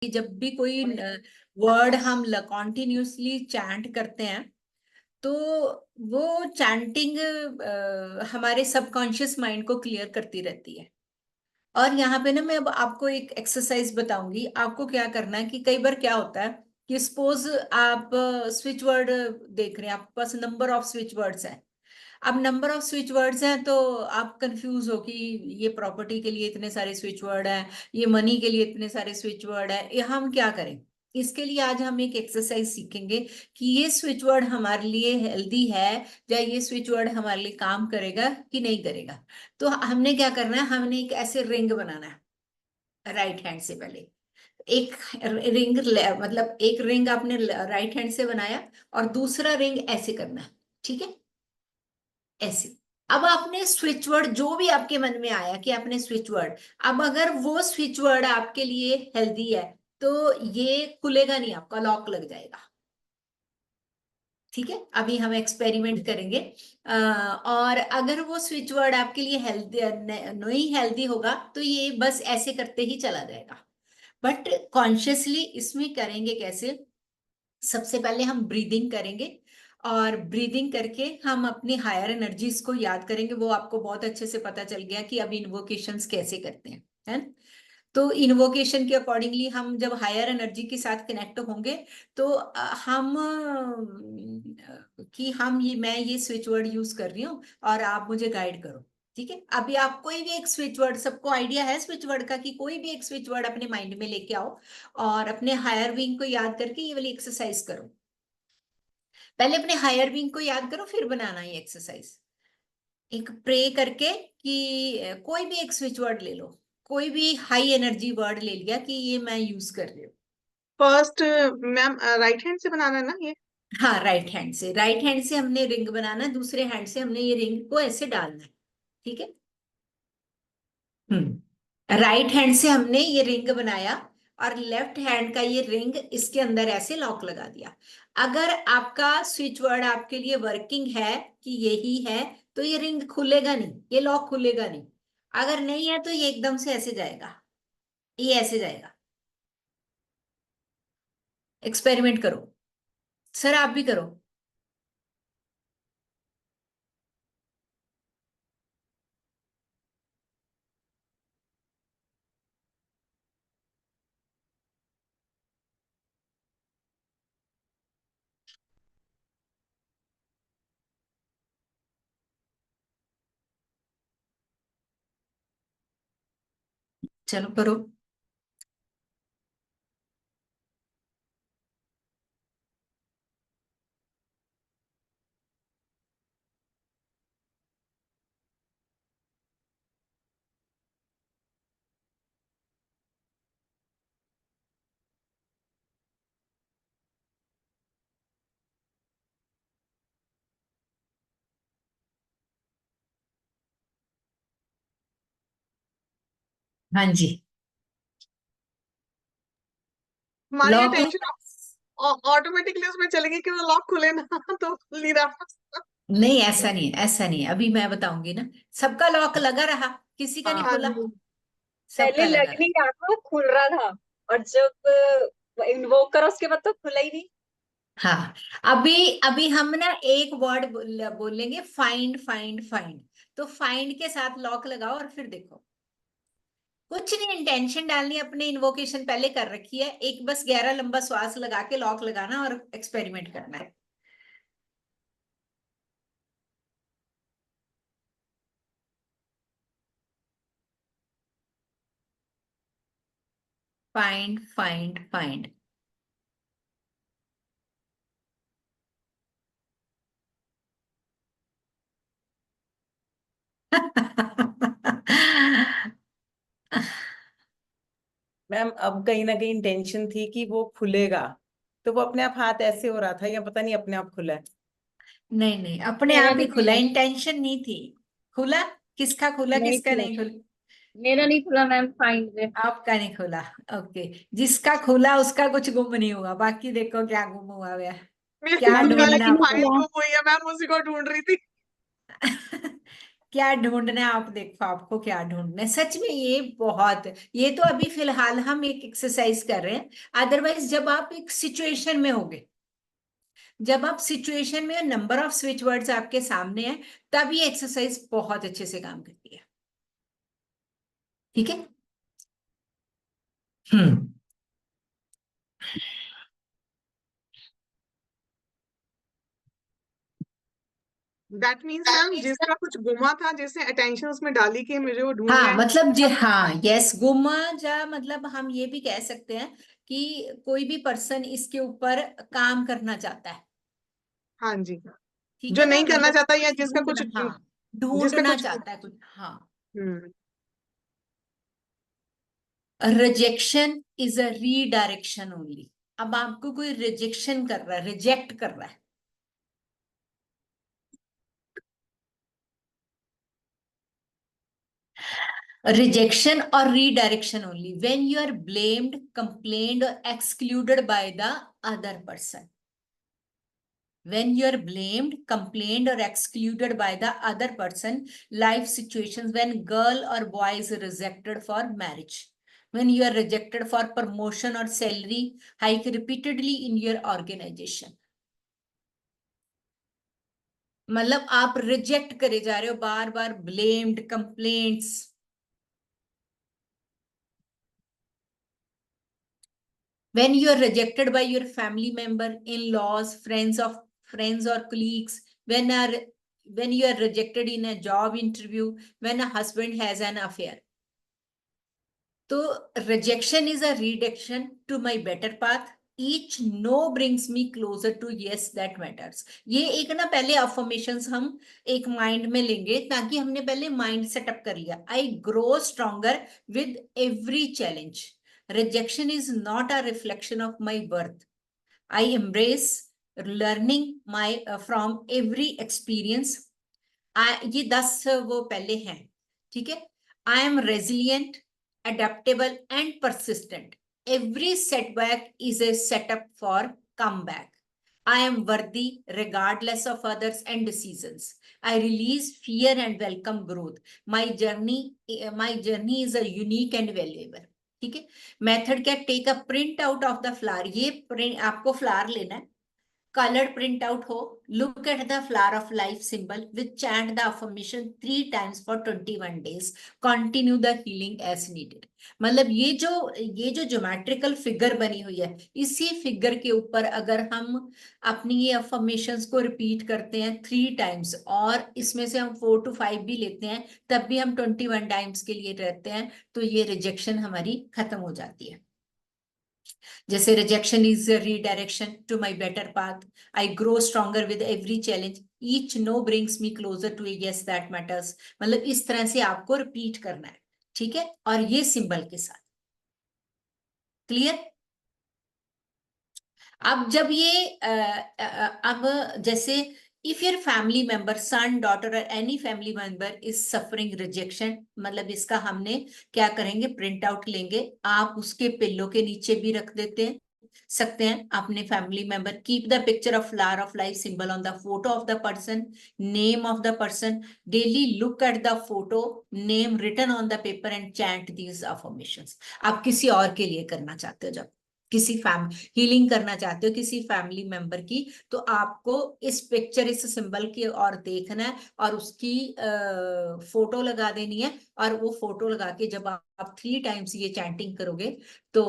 कि जब भी कोई वर्ड हम कॉन्टिन्यूसली चैंट करते हैं तो वो चैंटिंग हमारे सबकॉन्शियस माइंड को क्लियर करती रहती है। और यहाँ पे ना मैं अब आपको एक एक्सरसाइज बताऊंगी, आपको क्या करना है कि कई बार क्या होता है कि सपोज आप स्विच वर्ड देख रहे हैं, आपके पास नंबर ऑफ स्विच वर्ड्स हैं। अब नंबर ऑफ स्विच वर्ड्स हैं तो आप कंफ्यूज हो कि ये प्रॉपर्टी के लिए इतने सारे स्विच वर्ड हैं, ये मनी के लिए इतने सारे स्विच वर्ड हैं, ये हम क्या करें। इसके लिए आज हम एक एक्सरसाइज सीखेंगे कि ये स्विच वर्ड हमारे लिए हेल्दी है या ये स्विच वर्ड हमारे लिए काम करेगा कि नहीं करेगा। तो हमने क्या करना है, हमने एक ऐसे रिंग बनाना है राइट हैंड से। पहले एक रिंग, मतलब एक रिंग आपने राइट हैंड से बनाया और दूसरा रिंग ऐसे करना है, ठीक है, ऐसे। अब आपने स्विच वर्ड जो भी आपके मन में आया कि आपने स्विच वर्ड, अब अगर वो स्विच वर्ड आपके लिए हेल्दी है तो ये खुलेगा नहीं, आपका लॉक लग जाएगा। ठीक है, अभी हम एक्सपेरिमेंट करेंगे। और अगर वो स्विच वर्ड आपके लिए हेल्दी नहीं हेल्दी होगा तो ये बस ऐसे करते ही चला जाएगा। बट कॉन्शियसली इसमें करेंगे कैसे, सबसे पहले हम ब्रीदिंग करेंगे और ब्रीदिंग करके हम अपनी हायर एनर्जीज को याद करेंगे। वो आपको बहुत अच्छे से पता चल गया कि अब इन्वोकेशंस कैसे करते हैं, है ना। तो इन्वोकेशन के अकॉर्डिंगली हम जब हायर एनर्जी के साथ कनेक्ट होंगे तो हम कि हम ये मैं ये स्विच वर्ड यूज कर रही हूँ और आप मुझे गाइड करो। ठीक है, अभी आप कोई भी एक स्विच वर्ड, सबको आइडिया है स्विच वर्ड का, कि कोई भी एक स्विच वर्ड अपने माइंड में लेके आओ और अपने हायर बीइंग को याद करके ये वाली एक्सरसाइज करो। पहले अपने हायर बीइंग को याद करो फिर बनाना ये एक्सरसाइज। एक प्रे करके कि कोई भी एक स्विच वर्ड ले लो, कोई भी हाई एनर्जी वर्ड ले लिया कि ये मैं यूज कर रही हूँ। फर्स्ट मैम राइट हैंड से बनाना है ना ये? हाँ, राइट हैंड से, राइट हैंड से हमने रिंग बनाना है, दूसरे हैंड से हमने ये रिंग को ऐसे डालना है। ठीक है। राइट हैंड से हमने ये रिंग बनाया और लेफ्ट हैंड का ये रिंग इसके अंदर ऐसे लॉक लगा दिया। अगर आपका स्विच वर्ड आपके लिए वर्किंग है कि यही है तो ये रिंग खुलेगा नहीं, ये लॉक खुलेगा नहीं। अगर नहीं है तो ये एकदम से ऐसे जाएगा, ये ऐसे जाएगा। एक्सपेरिमेंट करो सर, आप भी करो। चलो करो। हाँ जी। हमारी लॉक अटेंशन ऑटोमेटिकली उसमें चलेगी कि वो लॉक खुले ना तो खुल नहीं रहा। नहीं, ऐसा नहीं है, ऐसा नहीं है, अभी मैं बताऊंगी ना। सबका लॉक लगा रहा, किसी का नहीं हाँ खुला, जी। पहले सबका लग लगा रहा। नहीं रहा था, खुल रहा था। और जब इन्वोक करा उसके बाद तो खुला ही नहीं। हाँ, अभी अभी हम ना एक वर्ड बोलेंगे, फाइंड फाइंड फाइंड। तो फाइंड के साथ लॉक लगाओ और फिर देखो। कुछ नहीं, इंटेंशन डालनी है, अपने इन्वोकेशन पहले कर रखी है, एक बस गहरा लंबा श्वास लगा के लॉक लगाना और एक्सपेरिमेंट करना है। Find find find. मैम अब कहीं ना कहीं इंटेंशन थी कि वो खुलेगा, तो वो अपने आप हाथ ऐसे हो रहा था या पता नहीं अपने आप खुला है। नहीं नहीं, अपने मेरा आप ही नहीं खुला, खुला। इंटेंशन नहीं थी। खुला, किसका खुला नहीं किसका खुला। नहीं खुला। मेरा नहीं खुला मैम, फाइंड में। आपका नहीं खुला। ओके, जिसका खुला उसका कुछ गुम नहीं हुआ, बाकी देखो क्या गुम हुआ है। मेरी क्या मैम मेरा ढूंढना भी नहीं आपको। फाइल खुला। गुम हुई है, मैं उसी को ढूंढ रही थी। क्या ढूंढना है, आप देखो आपको क्या ढूंढना है। सच में ये तो अभी फिलहाल हम एक एक्सरसाइज कर रहे हैं। अदरवाइज जब आप एक सिचुएशन में होगे, जब आप सिचुएशन में नंबर ऑफ स्विच वर्ड्स आपके सामने है, तब ये एक्सरसाइज बहुत अच्छे से काम करती है। ठीक है। हम्म। दैट मीन्स मैम जिसका कुछ गुमा था, जिसने अटेंशन उसमें डाली कि मुझे वो ढूंढना हाँ है। मतलब जी, हाँ यस, गुमा जा मतलब हम ये भी कह सकते हैं कि कोई भी पर्सन इसके ऊपर काम करना चाहता है। हाँ जी, ठीक जो है ना, नहीं करना मतलब चाहता या कुछ ढूंढना, हाँ जिसका ढूंढना कुछ चाहता है कुछ, हाँ। Hmm rejection is a redirection only. अब आपको कोई रिजेक्शन कर रहा है, रिजेक्ट कर रहा है, rejection or redirection only when you are blamed, complained or excluded by the other person. When you are blamed, complained or excluded by the other person, life situations when girl or boy is rejected for marriage, when you are rejected for promotion or salary hike repeatedly in your organization, मतलब आप reject करे जा रहे हो बार बार, blamed, complaints. When you are rejected by your family member, in-laws, friends or colleagues, when you are rejected in a job interview, when a husband has an affair. तो rejection is a redirection to my better path. Each no brings me closer to yes that matters. ये एक ना पहले affirmations हम एक mind में लेंगे, ताकि हमने पहले माइंड सेटअप कर लिया। आई grow stronger with every challenge. Rejection is not a reflection of my worth. I embrace learning from every experience. ये 10 वो पहले हैं, ठीक है। I am resilient, adaptable and persistent. Every setback is a setup for comeback. I am worthy regardless of others and decisions. I release fear and welcome growth. My journey is a unique and valuable. ठीक है। Method क्या, take a print out of the flower. ये print आपको flower लेना है, colored printout हो, look at the flower of life symbol with chant the affirmation 3 times for 21 days, continue the healing as needed। मतलब ये जो geometrical figure बनी हुई है, इसी फिगर के ऊपर अगर हम अपनी ये अफर्मेशंस को रिपीट करते हैं 3 टाइम्स, और इसमें से हम 4 to 5 भी लेते हैं, तब भी हम 21 टाइम्स के लिए रहते हैं, तो ये रिजेक्शन हमारी खत्म हो जाती है। जैसे rejection is redirection to my better path, I grow stronger with every challenge, each no brings me closer to a yes that matters. मतलब इस तरह से आपको रिपीट करना है, ठीक है, और ये सिंबल के साथ। क्लियर। अब जब ये अब जैसे if your family member, son, daughter और any family member is suffering rejection, मतलब इसका हमने क्या करेंगे, प्रिंट आउट लेंगे, आप उसके पिल्लो के नीचे भी रख सकते हैं अपने family member. Keep the picture of flower of life symbol on the photo of the person, name of the person, daily look at the photo, name written on the paper and chant these affirmations. आप किसी और के लिए करना चाहते हो, जब किसी हीलिंग करना चाहते हो किसी फैमिली मेंबर की, तो आपको इस पिक्चर, इस सिंबल की और देखना है, और उसकी फोटो लगा देनी है, और वो फोटो लगा के जब आप 3 टाइम्स ये चैंटिंग करोगे, तो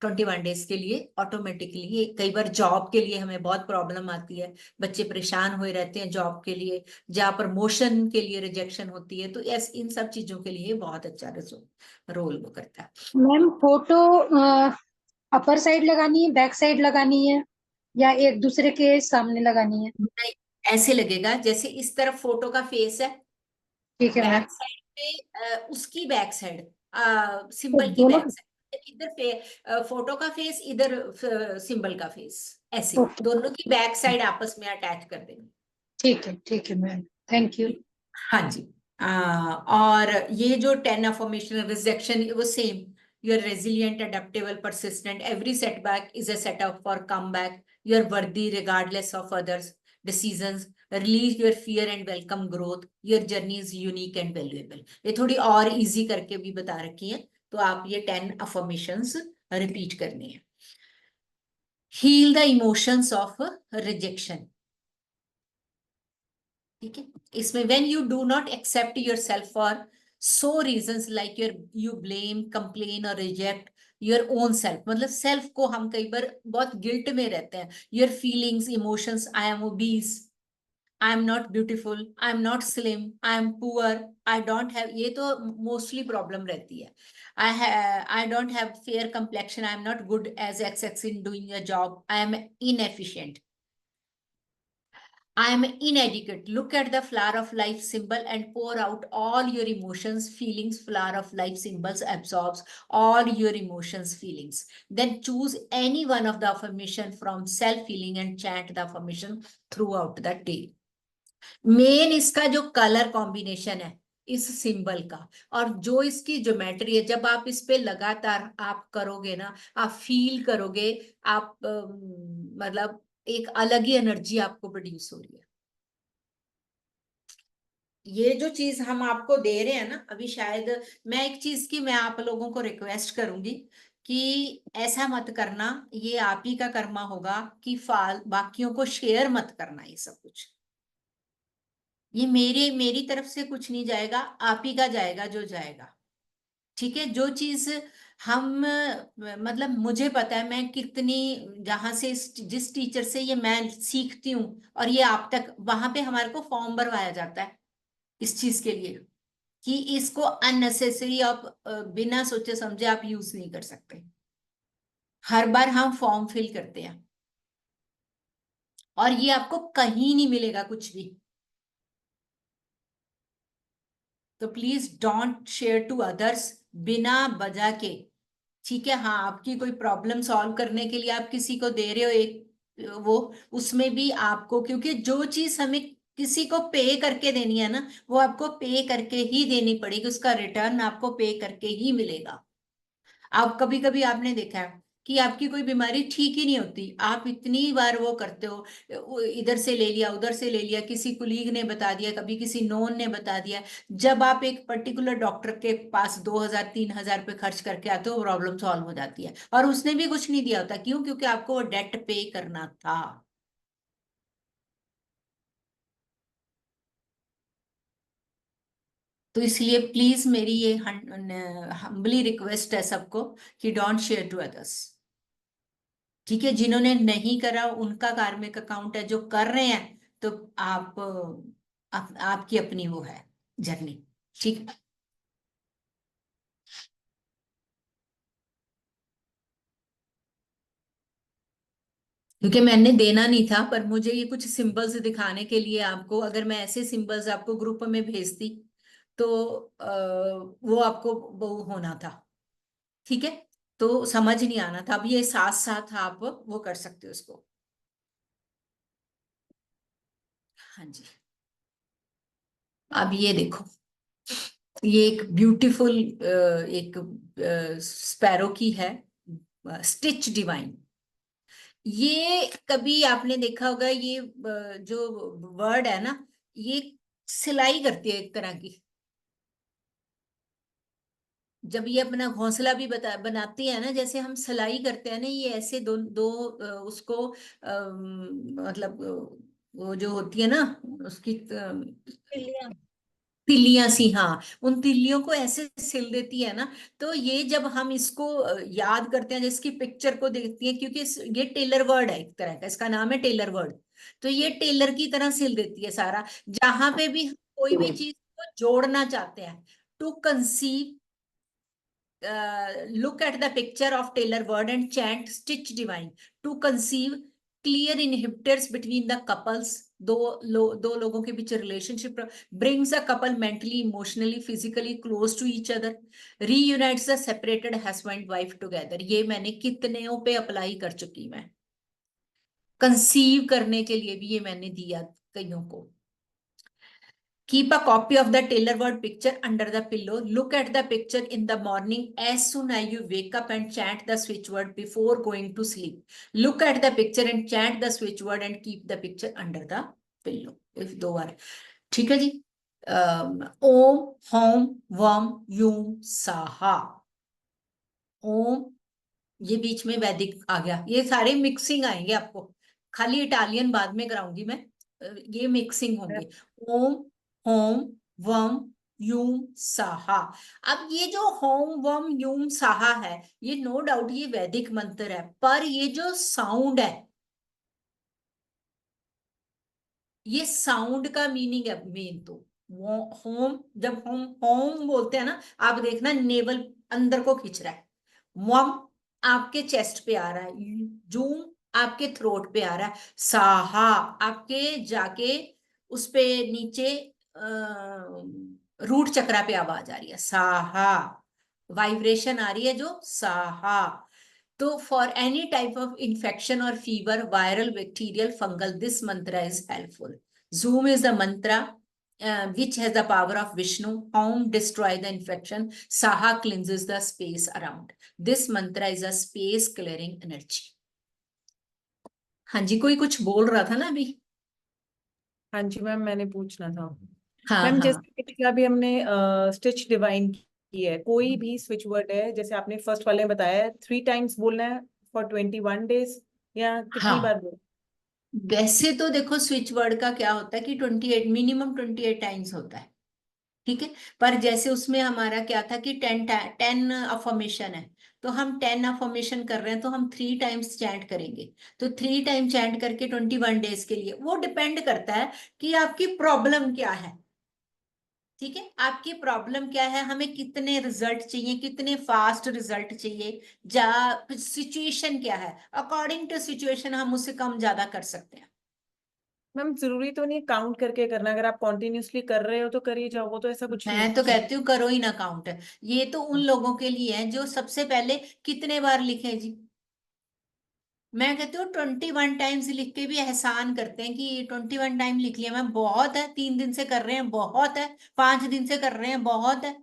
21 डेज के लिए ऑटोमेटिकली। कई बार जॉब के लिए हमें बहुत प्रॉब्लम आती है, बच्चे परेशान हुए रहते हैं जॉब के लिए, जहाँ प्रमोशन के लिए रिजेक्शन होती है, तो इन सब चीजों के लिए बहुत अच्छा रोल वो करता है। मैम फोटो अपर साइड लगानी है, बैक साइड लगानी है, या एक दूसरे के सामने लगानी है? नहीं, ऐसे लगेगा जैसे इस तरफ फोटो का फेस है, ठीक है मैम। बैक साइड पे उसकी बैक साइड, सिंबल की दोनों बैक साइड, इधर फोटो का फेस, इधर सिंबल का फेस, ऐसे ओके, दोनों की बैक साइड आपस में अटैच कर देंगे। ठीक है मैम, थैंक यू। हाँ जी। और ये जो 10 अफर्मेशन रिजेक्शन, वो same, you are resilient, adaptable, persistent, every setback is a setup for comeback, you are worthy regardless of others, decisions, release your fear and welcome growth, your journey is unique and valuable। ये थोड़ी और easy करके भी बता रखी है, तो आप ये 10 अफर्मेशंस रिपीट करनी है। Heal the emotions of rejection, ठीक है। इसमें when you do not accept yourself for so reasons like you blame, complain और रिजेक्ट योर ओन सेल्फ, मतलब सेल्फ को हम कई बार बहुत गिल्ट में रहते हैं। Your feelings, emotions, I am obese, I am not beautiful, I am not slim, I am poor, I don't have, ये तो मोस्टली प्रॉब्लम रहती है। I don't have fair complexion, I am not good as X in doing a job, I am inefficient, I am inadequate. Look at the flower of life symbol and pour out all your emotions, feelings. Flower of life symbols absorbs all your emotions, feelings. Then choose any one of the affirmation from self-healing and chant the affirmation throughout the day. Main इसका जो colour combination है इस symbol का, और जो इसकी geometry है, जब आप इस पे लगातार आप करोगे ना, आप फील करोगे, आप मतलब एक अलग ही एनर्जी आपको प्रोड्यूस हो रही है। ये जो चीज हम आपको दे रहे हैं ना अभी, शायद मैं एक चीज की मैं आप लोगों को रिक्वेस्ट करूंगी कि ऐसा मत करना, ये आप ही का कर्मा होगा कि बाकियों को शेयर मत करना। ये सब कुछ ये मेरी तरफ से कुछ नहीं जाएगा, आप ही का जाएगा जो जाएगा, ठीक है। जो चीज हम मतलब मुझे पता है मैं कितनी, जहां से जिस टीचर से ये मैं सीखती हूँ और ये आप तक, वहां पे हमारे को फॉर्म भरवाया जाता है इस चीज के लिए कि इसको अननेसेसरी आप बिना सोचे समझे आप यूज नहीं कर सकते। हर बार हम फॉर्म फिल करते हैं और ये आपको कहीं नहीं मिलेगा कुछ भी। तो please don't share to others बिना वजह के, ठीक है। हाँ, आपकी कोई प्रॉब्लम सॉल्व करने के लिए आप किसी को दे रहे हो एक वो, उसमें भी आपको, क्योंकि जो चीज हमें किसी को पे करके देनी है ना, वो आपको पे करके ही देनी पड़ेगी, उसका रिटर्न आपको पे करके ही मिलेगा। आप कभी कभी आपने देखा है कि आपकी कोई बीमारी ठीक ही नहीं होती, आप इतनी बार वो करते हो, इधर से ले लिया, उधर से ले लिया, किसी कुलीग ने बता दिया, कभी किसी नोन ने बता दिया। जब आप एक पर्टिकुलर डॉक्टर के पास 2000-3000 रुपये खर्च करके आते हो, प्रॉब्लम सॉल्व हो जाती है और उसने भी कुछ नहीं दिया होता। क्यों? क्योंकि आपको वो डेट पे करना था। तो इसलिए प्लीज मेरी ये हम्बली रिक्वेस्ट है सबको कि डोंट शेयर टू अदर्स, ठीक है। जिन्होंने नहीं करा उनका कार्मिक अकाउंट है, जो कर रहे हैं तो आपकी अपनी वो है जर्नी, ठीक है। क्योंकि मैंने देना नहीं था, पर मुझे ये कुछ सिंबल्स दिखाने के लिए आपको, अगर मैं ऐसे सिंबल्स आपको ग्रुप में भेजती तो वो आपको वो होना था, ठीक है। तो समझ नहीं आना था। अब ये साथ साथ आप वो कर सकते हो उसको। हाँ जी। अब ये देखो, ये एक ब्यूटीफुल एक स्पैरो की है, स्टिच डिवाइन। ये कभी आपने देखा होगा, ये जो वर्ड है ना, ये सिलाई करती है एक तरह की। जब ये अपना घोंसला भी बनाती है ना, जैसे हम सिलाई करते हैं ना, ये ऐसे दो दो उसको मतलब वो जो होती है ना उसकी बिल्लियां। तिल्लियां सी, हाँ, उन तिल्लियों को ऐसे सिल देती है ना। तो ये जब हम इसको याद करते हैं, जिसकी पिक्चर को देखती है, क्योंकि ये टेलर वर्ड है एक तरह का, इसका नाम है टेलर वर्ड। तो ये टेलर की तरह सिल देती है सारा, जहां पे भी हम कोई भी चीज को जोड़ना चाहते हैं। To conceive, look at the picture of tailor word and chant stitch divine to conceive clear inhibitors between the couples, दो लोगों के बीच relationship, brings a couple mentally, emotionally, physically close to each other, reunites the separated husband wife together। ये मैंने कितने पे apply कर चुकी मैं, कंसीव करने के लिए भी ये मैंने दिया कईयों को। Keep a copy of the Taylor word picture under the pillow. Look at the picture in the morning as soon as you wake up and chant the switch word before going to sleep. Look at the picture and chant the switch word and keep the picture under the pillow. If 2 बार, ठीक है जी। ओम home वम यूम साहा। ओम, ये बीच में वैदिक आ गया, ये सारे mixing आएंगे आपको, खाली इटालियन बाद में कराऊंगी मैं, ये मिक्सिंग होंगे। ओम होम वम यूम साहा। अब ये जो होम वम यूम साहा है, ये नो डाउट ये वैदिक मंत्र है, पर ये जो साउंड है, ये साउंड का मीनिंग है मेन तो। होम, जब होम होम बोलते हैं ना, आप देखना नेवल अंदर को खींच रहा है, वम आपके चेस्ट पे आ रहा है, जूम आपके थ्रोट पे आ रहा है, साहा आपके जाके उस पे नीचे रूट चक्रा पे आवाज आ रही है, साहा वाइब्रेशन आ रही है जो साहा। तो for any type of infection और fever, viral, bacterial, fungal, this mantra is helpful. Zoom is the mantra which has the power of Vishnu. Om destroy the infection. Saha cleanses the space around. This mantra is a space clearing energy. हाँ जी, कोई कुछ बोल रहा था ना अभी। हाँ जी ma'am, मैंने पूछना था हाँ मैम, हाँ जैसे कि अभी हमने स्टिच डिवाइन की है, कोई भी स्विच वर्ड है, जैसे आपने फर्स्ट वाले में बताया 3 टाइम्स बोलना है फॉर 21 डेज, या कितनी बार हाँ। बोलना? वैसे तो देखो स्विच वर्ड का क्या होता है कि 28 मिनिमम 28 टाइम्स होता है, ठीक है। पर जैसे उसमें हमारा क्या था कि 10 अफर्मेशन है, तो हम 10 अफर्मेशन कर रहे हैं, तो हम 3 टाइम्स चैंट करेंगे। तो 3 टाइम चैंट करके 21 डेज के लिए, वो डिपेंड करता है कि आपकी प्रॉब्लम क्या है, ठीक है। आपकी प्रॉब्लम क्या है, हमें कितने रिजल्ट चाहिए, कितने फास्ट रिजल्ट चाहिए, जा सिचुएशन क्या है, अकॉर्डिंग टू सिचुएशन हम उसे कम ज्यादा कर सकते हैं। मैम जरूरी तो नहीं काउंट करके करना, अगर आप कॉन्टिन्यूसली कर रहे हो तो कर ही जाओ, वो तो ऐसा कुछ नहीं मैं तो है। कहती हूँ करो ही ना काउंट, ये तो उन लोगों के लिए है जो सबसे पहले कितने बार लिखे जी। मैं कहती हूँ 21 टाइम्स लिख के भी एहसान करते हैं कि 21 टाइम लिख लिया मैं, बहुत है, 3 दिन से कर रहे हैं बहुत है, 5 दिन से कर रहे हैं बहुत है।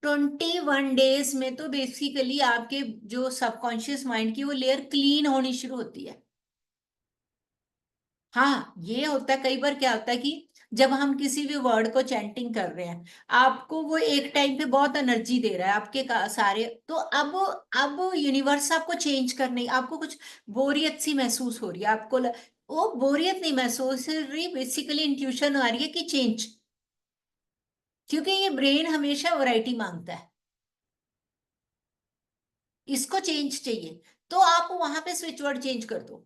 21 डेज में तो बेसिकली आपके जो सबकॉन्शियस माइंड की वो लेयर क्लीन होनी शुरू होती है। हाँ, ये होता है, कई बार क्या होता है कि जब हम किसी भी वर्ड को चैंटिंग कर रहे हैं, आपको वो एक टाइम पे बहुत एनर्जी दे रहा है आपके सारे, तो अब यूनिवर्स आपको चेंज करने, आपको कुछ बोरियत सी महसूस हो रही है, आपको वो बोरियत नहीं महसूस हो रही, बेसिकली इंट्यूशन आ रही है कि चेंज, क्योंकि ये ब्रेन हमेशा वैरायटी मांगता है, इसको चेंज चाहिए, तो आप वहां पे स्विच वर्ड चेंज कर दो,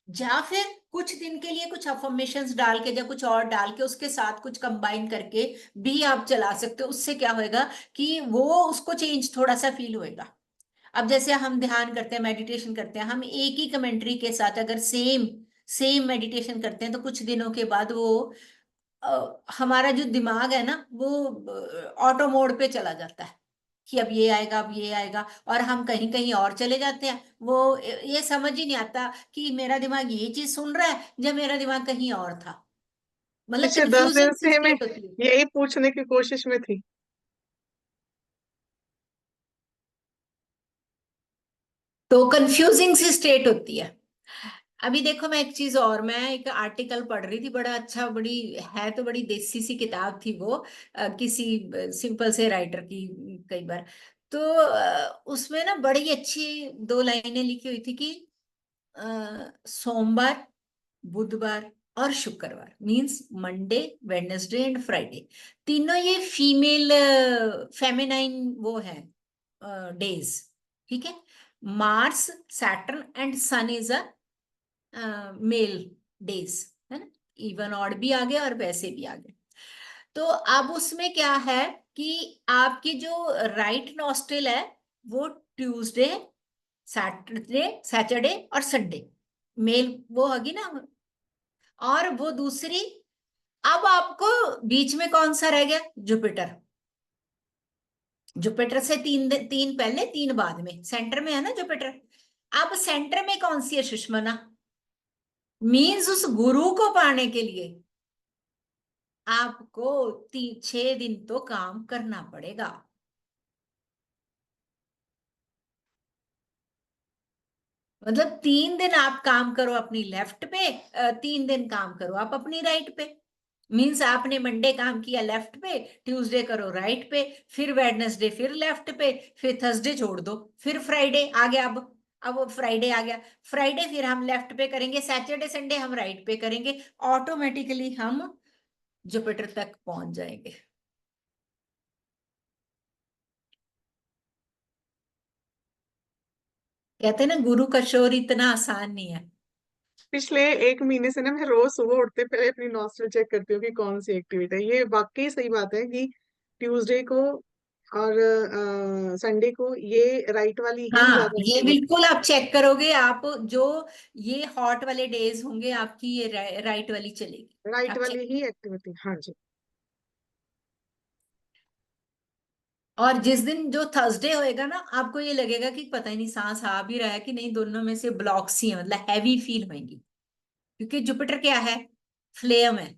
या फिर कुछ दिन के लिए कुछ अफर्मेशंस डाल के या कुछ और डाल के उसके साथ कुछ कंबाइन करके भी आप चला सकते हो। उससे क्या होएगा कि वो उसको चेंज थोड़ा सा फील होएगा। अब जैसे हम ध्यान करते हैं, मेडिटेशन करते हैं, हम एक ही कमेंट्री के साथ अगर सेम सेम मेडिटेशन करते हैं, तो कुछ दिनों के बाद वो हमारा जो दिमाग है ना, वो ऑटो मोड पे चला जाता है कि अब ये आएगा, अब ये आएगा, और हम कहीं कहीं और चले जाते हैं। वो ये समझ ही नहीं आता कि मेरा दिमाग ये चीज सुन रहा है जब मेरा दिमाग कहीं और था, मतलब पिछले 10 दिन कंफ्यूजिंग सी से मैं स्टेट होती है। यही पूछने की कोशिश में थी। तो कंफ्यूजिंग सी स्टेट होती है। अभी देखो, मैं एक चीज और, मैं एक आर्टिकल पढ़ रही थी, बड़ा अच्छा, बड़ी है तो बड़ी देसी सी किताब थी वो, किसी सिंपल से राइटर की, कई बार तो उसमें ना बड़ी अच्छी 2 लाइनें लिखी हुई थी कि सोमवार, बुधवार और शुक्रवार, means Monday, Wednesday and Friday, तीनों ये फीमेल फेमिनाइन वो है डेज, ठीक है। Mars, Saturn and sun is a male days, है ना, इवन ऑड भी आ गया और वैसे भी आ गए। तो अब उसमें क्या है कि आपकी जो राइट नॉस्ट्रिल है वो ट्यूसडे, सैटरडे और संडे मेल वो होगी ना, और वो दूसरी, अब आपको बीच में कौन सा रह गया, जुपिटर। जुपिटर से तीन तीन पहले 3 बाद में, सेंटर में है ना जुपिटर, अब सेंटर में कौन सी है सुषमना? मीन्स उस गुरु को पाने के लिए आपको 6 दिन तो काम करना पड़ेगा। मतलब 3 दिन आप काम करो अपनी लेफ्ट पे, 3 दिन काम करो आप अपनी राइट पे। मीन्स आपने मंडे काम किया लेफ्ट पे, ट्यूसडे करो राइट पे, फिर वेडनेसडे फिर लेफ्ट पे, फिर थर्सडे छोड़ दो, फिर फ्राइडे आ गया। अब फ्राइडे आ गया, फ्राइडे फिर हम लेफ्ट पे करेंगे, सैटरडे संडे हम राइट पे करेंगे, ऑटोमेटिकली हम जुपिटर तक पहुंच जाएंगे। कहते हैं ना गुरु का शोर इतना आसान नहीं है। पिछले 1 महीने से ना मैं रोज सुबह उठते पहले अपनी नॉस्टल चेक करती हूँ कि कौन सी एक्टिविटी है। ये वाकई सही बात है कि ट्यूसडे को और संडे को ये राइट वाली ही हाँ, ज्यादा ये एक्टिव होती बिल्कुल आप चेक करोगे, आप जो ये हॉट वाले डेज होंगे आपकी ये राइट वाली चलेगी। है, राइट आप वाली चेक। ही एक्टिविटी। हाँ जी। और जिस दिन जो थर्सडे होएगा ना, आपको ये लगेगा कि पता ही नहीं सांस आ भी रहा है कि नहीं, दोनों में से ब्लॉक्स ही है, मतलब हैवी फील होंगी। क्योंकि जुपिटर क्या है? फ्लेम है।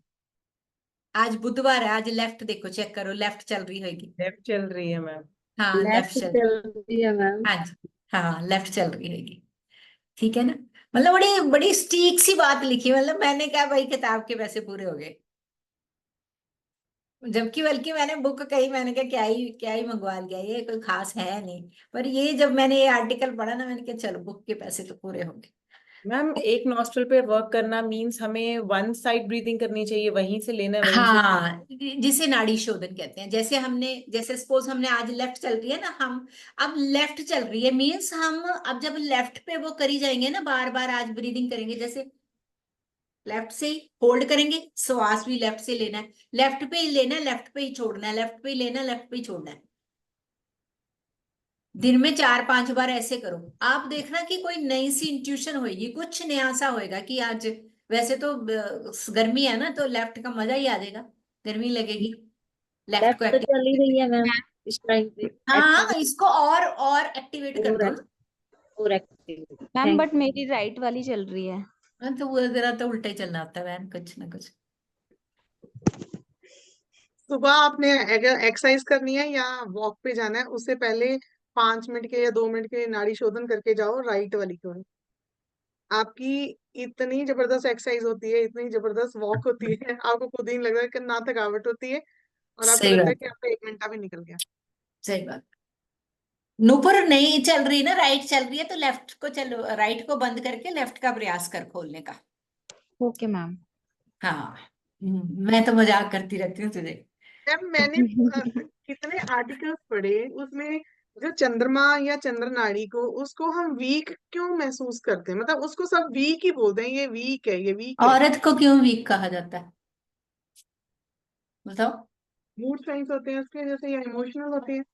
आज बुधवार है, आज लेफ्ट देखो, चेक करो, लेफ्ट चल रही होगी। लेफ्ट चल रही है मैम। हाँ लेफ्ट लेफ्ट चल। चल रही है मैम। हाँ जी। हाँ लेफ्ट चल रही होगी। ठीक है ना? मतलब बड़ी बड़ी स्टीक सी बात लिखी, मतलब मैंने कहा भाई किताब के पैसे पूरे हो गए। जबकि बल्कि मैंने बुक कही, मैंने कहा क्या ही मंगवा लिया, ये कोई खास है नहीं। पर ये जब मैंने ये आर्टिकल पढ़ा ना, मैंने कहा चलो बुक के पैसे तो पूरे होंगे। मैम एक नॉस्ट्रल पे वर्क करना मींस हमें वन साइड ब्रीदिंग करनी चाहिए, वहीं से लेना है वहीं से। हाँ, जिसे नाड़ी शोधन कहते हैं। जैसे सपोज हमने आज लेफ्ट चल रही है ना, हम अब लेफ्ट चल रही है, मीन्स हम अब जब लेफ्ट पे वो करी जाएंगे ना, बार बार आज ब्रीदिंग करेंगे, जैसे लेफ्ट से ही होल्ड करेंगे, श्वास भी लेफ्ट से लेना है, लेफ्ट पे ही लेना है, लेफ्ट पे ही छोड़ना है, लेफ्ट पे ही लेना है, लेफ्ट पे ही छोड़ना है। दिन में 4-5 बार ऐसे करो, आप देखना कि कोई नई सी इंट्यूशन होगी, कुछ नया सा होएगा कि आज। वैसे तो गर्मी है ना, तो लेफ्ट का मजा ही आ जाएगा, गर्मी लगेगी, लेफ्ट को लेफ्ट तो चल ही एक्टिवेट। रही है मैम इस टाइम पे। हाँ, एक्टिव इसको और एक्टिवेट कर और दो ना। और एक्टिव। मैम थैंक बट मेरी राइट वाली चल रही है। हाँ, तो वो जरा तो उल्टा ही चलना होता है बहन, कुछ ना कुछ। सुबह आपने अगर एक्सरसाइज करनी है या वॉक पे जाना है, उससे पहले 5 मिनट के या 2 मिनट के नाड़ी शोधन करके जाओ राइट वाली को। आपकी इतनी जबरदस्त एक्सरसाइज होती है, इतनी जबरदस्त वॉक होती है, आपको खुद ही नहीं लगता कि ना थकावट होती है, और आपको सही लगता है बात कि है, आपका 1 घंटा भी निकल गया। सही बात। नूपुर नहीं चल रही ना, राइट चल रही है, तो लेफ्ट को चलो, राइट को बंद करके लेफ्ट का प्रयास कर खोलने का। Okay ma'am. हाँ। मैं तो मजाक करती रहती हूँ तुझे। जब मैंने कितने आर्टिकल्स पढ़े उसमें, जो चंद्रमा या चंद्र नाड़ी को, उसको हम वीक क्यों महसूस करते हैं? मतलब उसको सब वीक ही बोलते हैं, ये वीक है, ये वीक है। औरत को क्यों वीक कहा जाता है, बताओ? मूड स्विंग्स होते हैं उसके जैसे, या इमोशनल होते हैं।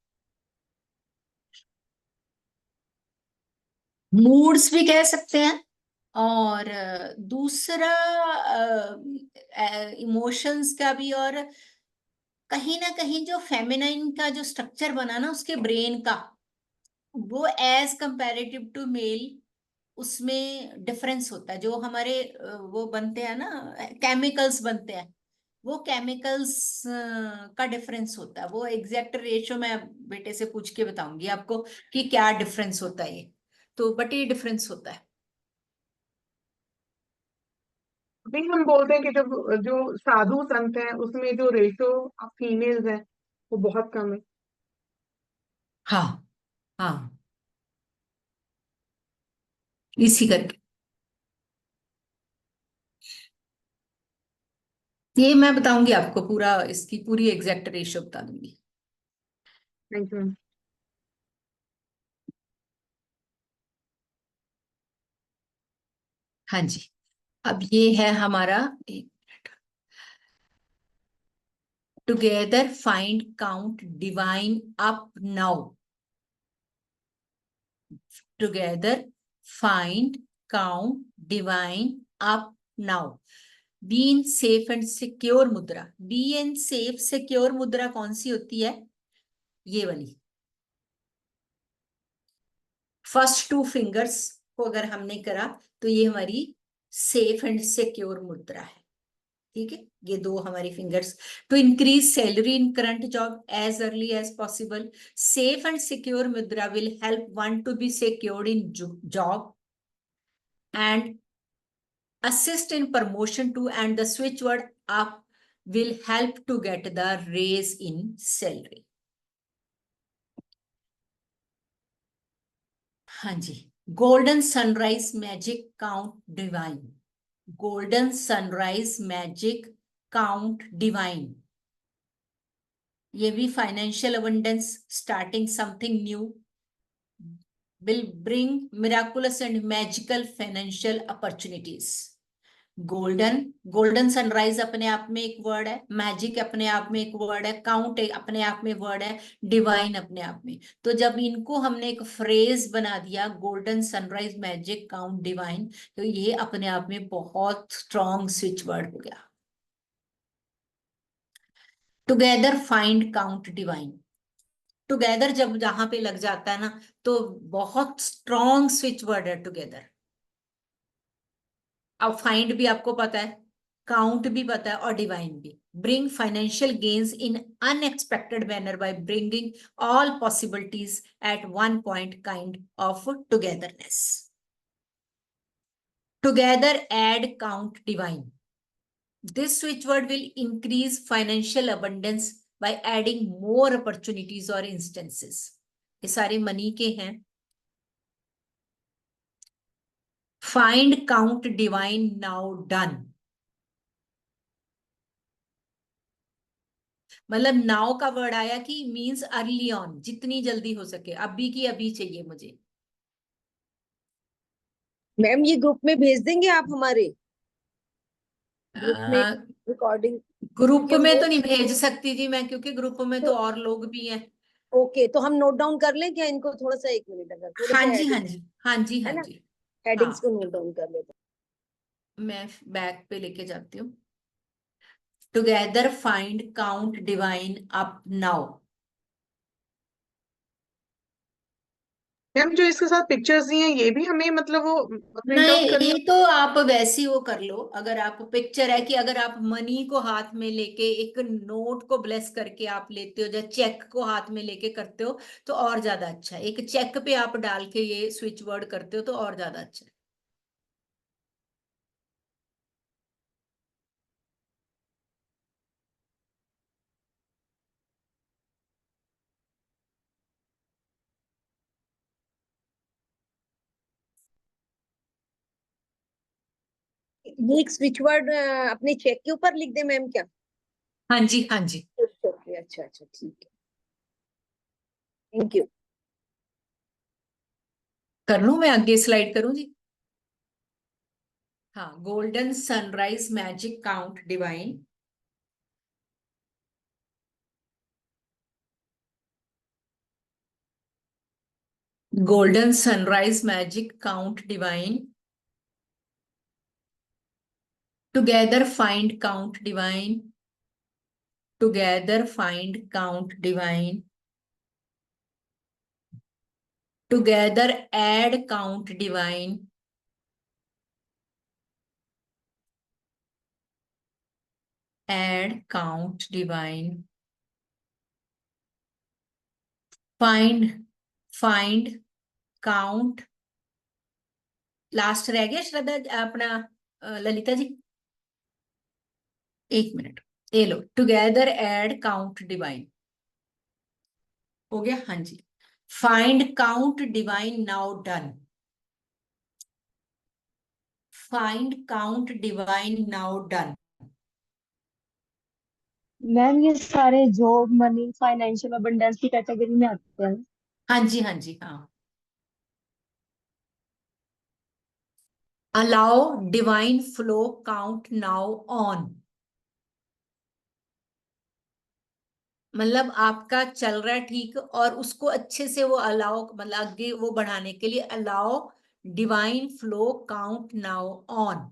मूड्स भी कह सकते हैं, और दूसरा इमोशंस का भी, और कहीं ना कहीं जो फेमिनाइन का जो स्ट्रक्चर बना ना उसके ब्रेन का, वो एज कंपैरेटिव टू मेल, उसमें डिफरेंस होता है। जो हमारे वो बनते हैं ना, केमिकल्स बनते हैं, वो केमिकल्स का डिफरेंस होता है। वो एग्जैक्ट रेशियो मैं बेटे से पूछ के बताऊंगी आपको कि क्या डिफरेंस होता है ये। तो बट ये डिफरेंस होता है। अभी हम बोलते हैं कि जब जो साधु संत हैं उसमें जो रेशो ऑफ फीमेल्स है वो बहुत कम है। हाँ। हाँ, इसी करके ये मैं बताऊंगी आपको, पूरा इसकी पूरी एग्जैक्ट रेशियो बता दूंगी। Thank you. हाँ जी। अब ये है हमारा, together find count divine up now. Together find count divine up now. Be in safe and secure मुद्रा। बी इन सेफ सिक्योर मुद्रा कौन सी होती है? ये वाली, फर्स्ट 2 फिंगर्स को अगर हमने करा तो ये हमारी सेफ एंड सिक्योर मुद्रा है। ठीक है, ये दो हमारी fingers. To increase salary in current job as early as possible, safe and secure mudra will help one to be secured in job and assist in promotion to, and the switch word up will help to get the raise in salary. हाँ जी, golden sunrise magic count divine, golden sunrise magic count divine, ये भी financial abundance, starting something new, will bring miraculous and magical financial opportunities. Golden sunrise अपने आप में एक word है, magic अपने आप में एक वर्ड है, काउंट अपने आप में वर्ड है, डिवाइन अपने आप में। तो जब इनको हमने एक फ्रेज बना दिया, golden sunrise magic count divine, तो ये अपने आप में बहुत स्ट्रॉन्ग स्विच वर्ड हो गया। Together find count divine, together जब जहां पे लग जाता है ना, तो बहुत स्ट्रॉन्ग स्विच वर्ड है टुगेदर। अब फाइंड भी आपको पता है, काउंट भी पता है, और डिवाइन भी। Bring financial gains in unexpected manner by bringing all possibilities at one point, kind of togetherness. Together add count divine, this switch word will increase financial abundance by adding more opportunities और instances. ये सारे money के हैं। Find count divine now done, मतलब now का word आया कि means early on, जितनी जल्दी हो सके, अभी की अभी चाहिए मुझे। मैम ये ग्रुप में भेज देंगे आप हमारे ग्रुप में रिकॉर्डिंग? ग्रुप में तो नहीं भेज सकती जी मैं, क्योंकि ग्रुप में तो और लोग भी हैं। ओके, तो हम नोट डाउन कर लें क्या इनको? थोड़ा सा, 1 मिनट, अगर थोड़े हाँ से जी, हाँ जी, हाँ जी, हाँ है ना, जी। हेडिंग्स हाँ, को नोट डाउन कर लेते मैं बैक पे लेके जाती हूँ। Together find count divine up now. Ma'am जो इसके साथ पिक्चर्स दी हैं ये भी हमें मतलब वो प्रिंट नहीं, आउट करनी? ये तो आप वैसे ही वो कर लो। अगर आप पिक्चर है कि अगर आप मनी को हाथ में लेके एक नोट को ब्लेस करके आप लेते हो, या चेक को हाथ में लेके करते हो, तो और ज्यादा अच्छा है। एक चेक पे आप डाल के ये स्विच वर्ड करते हो तो और ज्यादा अच्छा है। ये एक स्विच वर्ड अपने चेक के ऊपर लिख दे मैम क्या? हाँ जी, हाँ जी। अच्छा अच्छा, ठीक है, थैंक यू। कर लूं मैं, आगे स्लाइड करूं जी? हाँ, golden sunrise magic count divine, golden sunrise magic count divine, together find count divine, together find count divine, together add count divine, add count divine, find count, last रह गया श्रद्धा अपना, Lalita ji 1 minute, ये लो, टुगेदर एड काउंट डिवाइन हो गया। हाँ जी, find count divine now done, find count divine now done. Ma'am ये सारे जॉब, मनी, फाइनेंशियल अबंडेंस की कैटेगरी में आते हैं। हाँ जी, हाँ जी, हाँ। Allow divine flow count now on, मतलब आपका चल रहा है ठीक, और उसको अच्छे से वो अलाउ, मतलब आगे वो बढ़ाने के लिए allow divine flow count now on.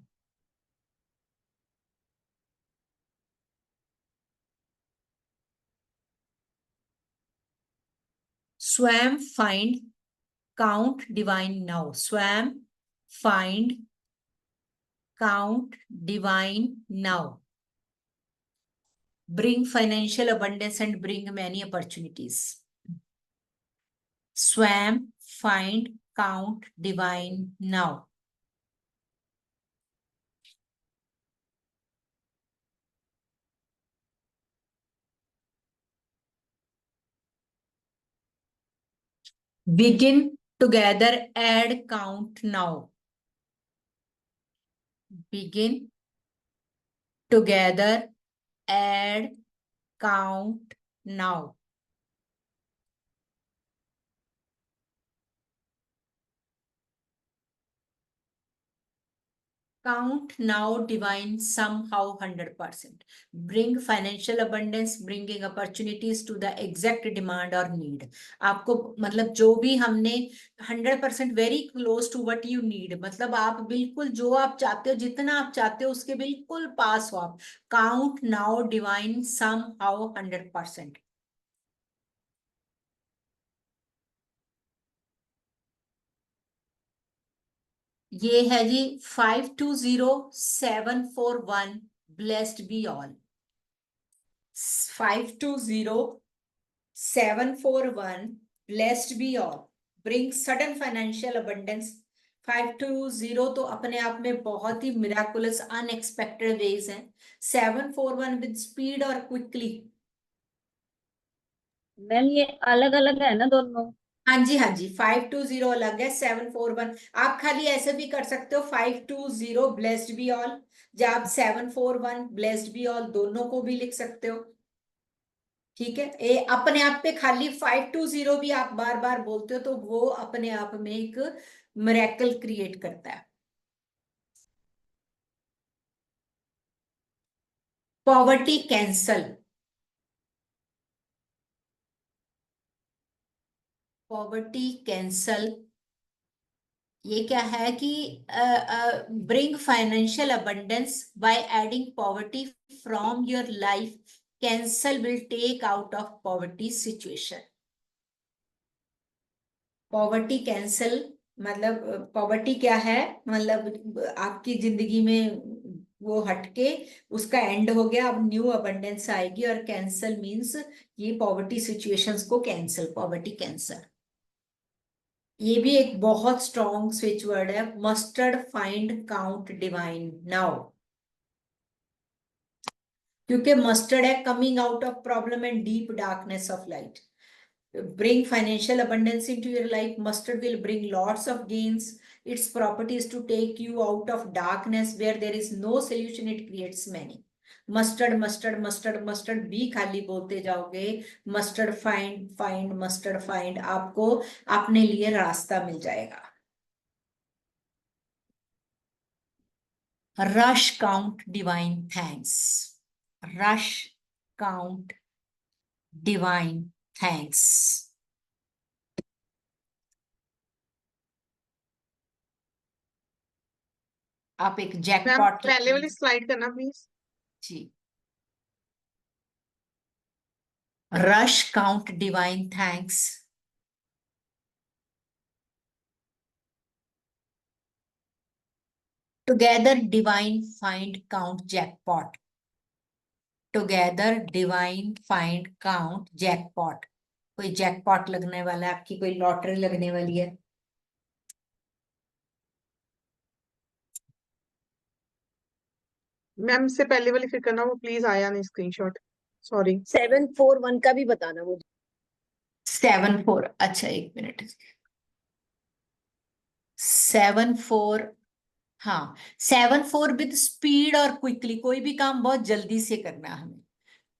स्वयं फाइंड काउंट डिवाइन नाउ, स्वयं find, count, divine, now. Bring financial abundance and bring many opportunities. Swam, find, count, divine, now. Begin, together, add, count, now. Begin, together, add, count, now. Count now, divine, somehow 100%. Bring financial abundance, bringing opportunities to the exact demand or need. आपको मतलब जो भी हमने 100% very close to what you need, मतलब आप बिल्कुल जो आप चाहते हो, जितना आप चाहते हो उसके बिल्कुल पास हो आप. Count now, divine, somehow 100%. ये है जी 520741 blessed be all. 520741 blessed be all. Bring sudden financial abundance. 520 तो अपने आप में बहुत ही miraculous unexpected ways हैं. 741 with speed और quickly. मैम ये अलग अलग है ना दोनों? हाँ जी, हाँ जी. 520 अलग है, 741 आप खाली ऐसे भी कर सकते हो. 520 blessed be all, या आप 741 blessed be all दोनों को भी लिख सकते हो. ठीक है. ये अपने आप पे खाली 520 भी आप बार बार बोलते हो तो वो अपने आप में एक मिरेकल क्रिएट करता है. Poverty cancel. पॉवर्टी कैंसल ये क्या है कि bring financial abundance by adding poverty from your life. Cancel will take out of poverty situation. Poverty cancel मतलब पॉवर्टी क्या है, मतलब आपकी जिंदगी में वो हटके उसका एंड हो गया, अब न्यू अबंडेंस आएगी. और कैंसल मींस ये पॉवर्टी सिचुएशंस को कैंसल, पॉवर्टी कैंसल. ये भी एक बहुत स्ट्रॉन्ग स्विच वर्ड है. Mustard, find, count, divine, now. क्योंकि मस्टर्ड है coming out of problem and deep darkness of light. Bring financial abundance into your life. Mustard will bring lots of gains. Its property is to take you out of darkness where there is no solution. It creates many. Mustard, mustard, mustard, mustard भी खाली बोलते जाओगे. Mustard find, find, mustard find. आपको अपने लिए रास्ता मिल जाएगा. Rush, count, divine, thanks. Rush, count, divine, thanks. आप एक मैम जैकपॉट पहले वाली स्लाइड करना प्लीज. जी. Rush, count, divine, thanks. Together, divine, find, count, jackpot. Together, divine, find, count, jackpot. कोई जैकपॉट लगने वाला है, आपकी कोई लॉटरी लगने वाली है. मैम से पहले वाली फिर करना, वो प्लीज आया नहीं स्क्रीनशॉट. सॉरी. 741 का भी बताना मुझे. 74. अच्छा एक मिनट. 74. हाँ, 74 विद स्पीड और क्विकली. कोई भी काम बहुत जल्दी से करना है हमें.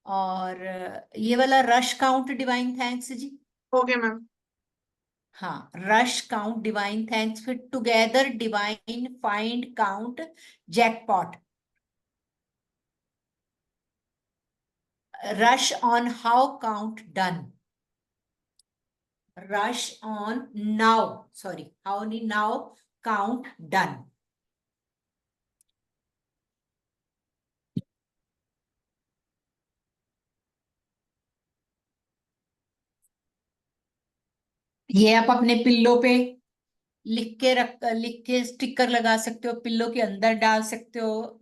और ये वाला रश, काउंट, डिवाइन, थैंक्स जी. हो गया मैम. हाँ, रश, काउंट, डिवाइन, थैंक्स. फिर together, divine, find, count, jackpot. Rush on, how, count, done. Rush on, now, sorry how नहीं, नाउ, काउंट, डन. ये आप अपने पिल्लो पे लिख के स्टिकर लगा सकते हो, पिल्लो के अंदर डाल सकते हो,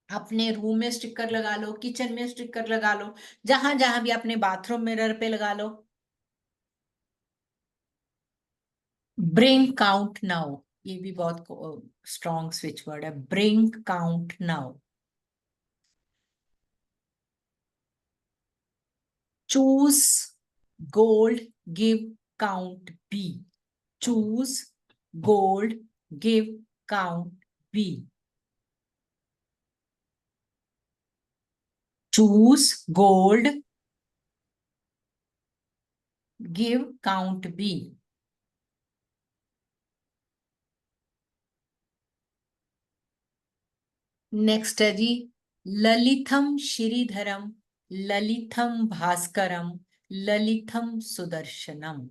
अपने रूम में स्टिकर लगा लो, किचन में स्टिकर लगा लो, जहां जहां भी, अपने बाथरूम मिरर पे लगा लो। ब्रिंग काउंट नाउ, ये भी बहुत स्ट्रॉन्ग स्विच वर्ड है, bring count now. Choose gold give count be, choose gold give count be, choose gold give count be. Next है जी, ललितम श्रीधरम, ललितम भास्करम, ललितम सुदर्शनम।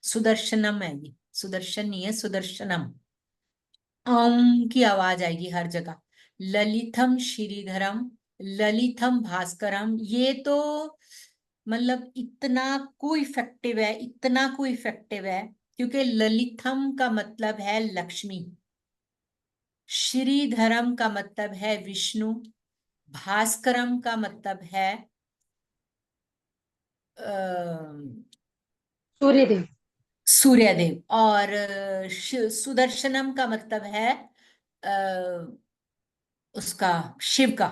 सुदर्शनम है ये, सुदर्शन नहीं है, सुदर्शनम। की आवाज आएगी हर जगह। ललितम श्रीधरम, ललितम भास्करम, ये तो मतलब इतना को इफेक्टिव है, इतना को इफेक्टिव है, क्योंकि ललितम का मतलब है लक्ष्मी, श्रीधरम का मतलब है विष्णु, भास्करम का मतलब है सूर्यदेव। सूर्यदेव, और सुदर्शनम का मतलब है उसका, शिव का।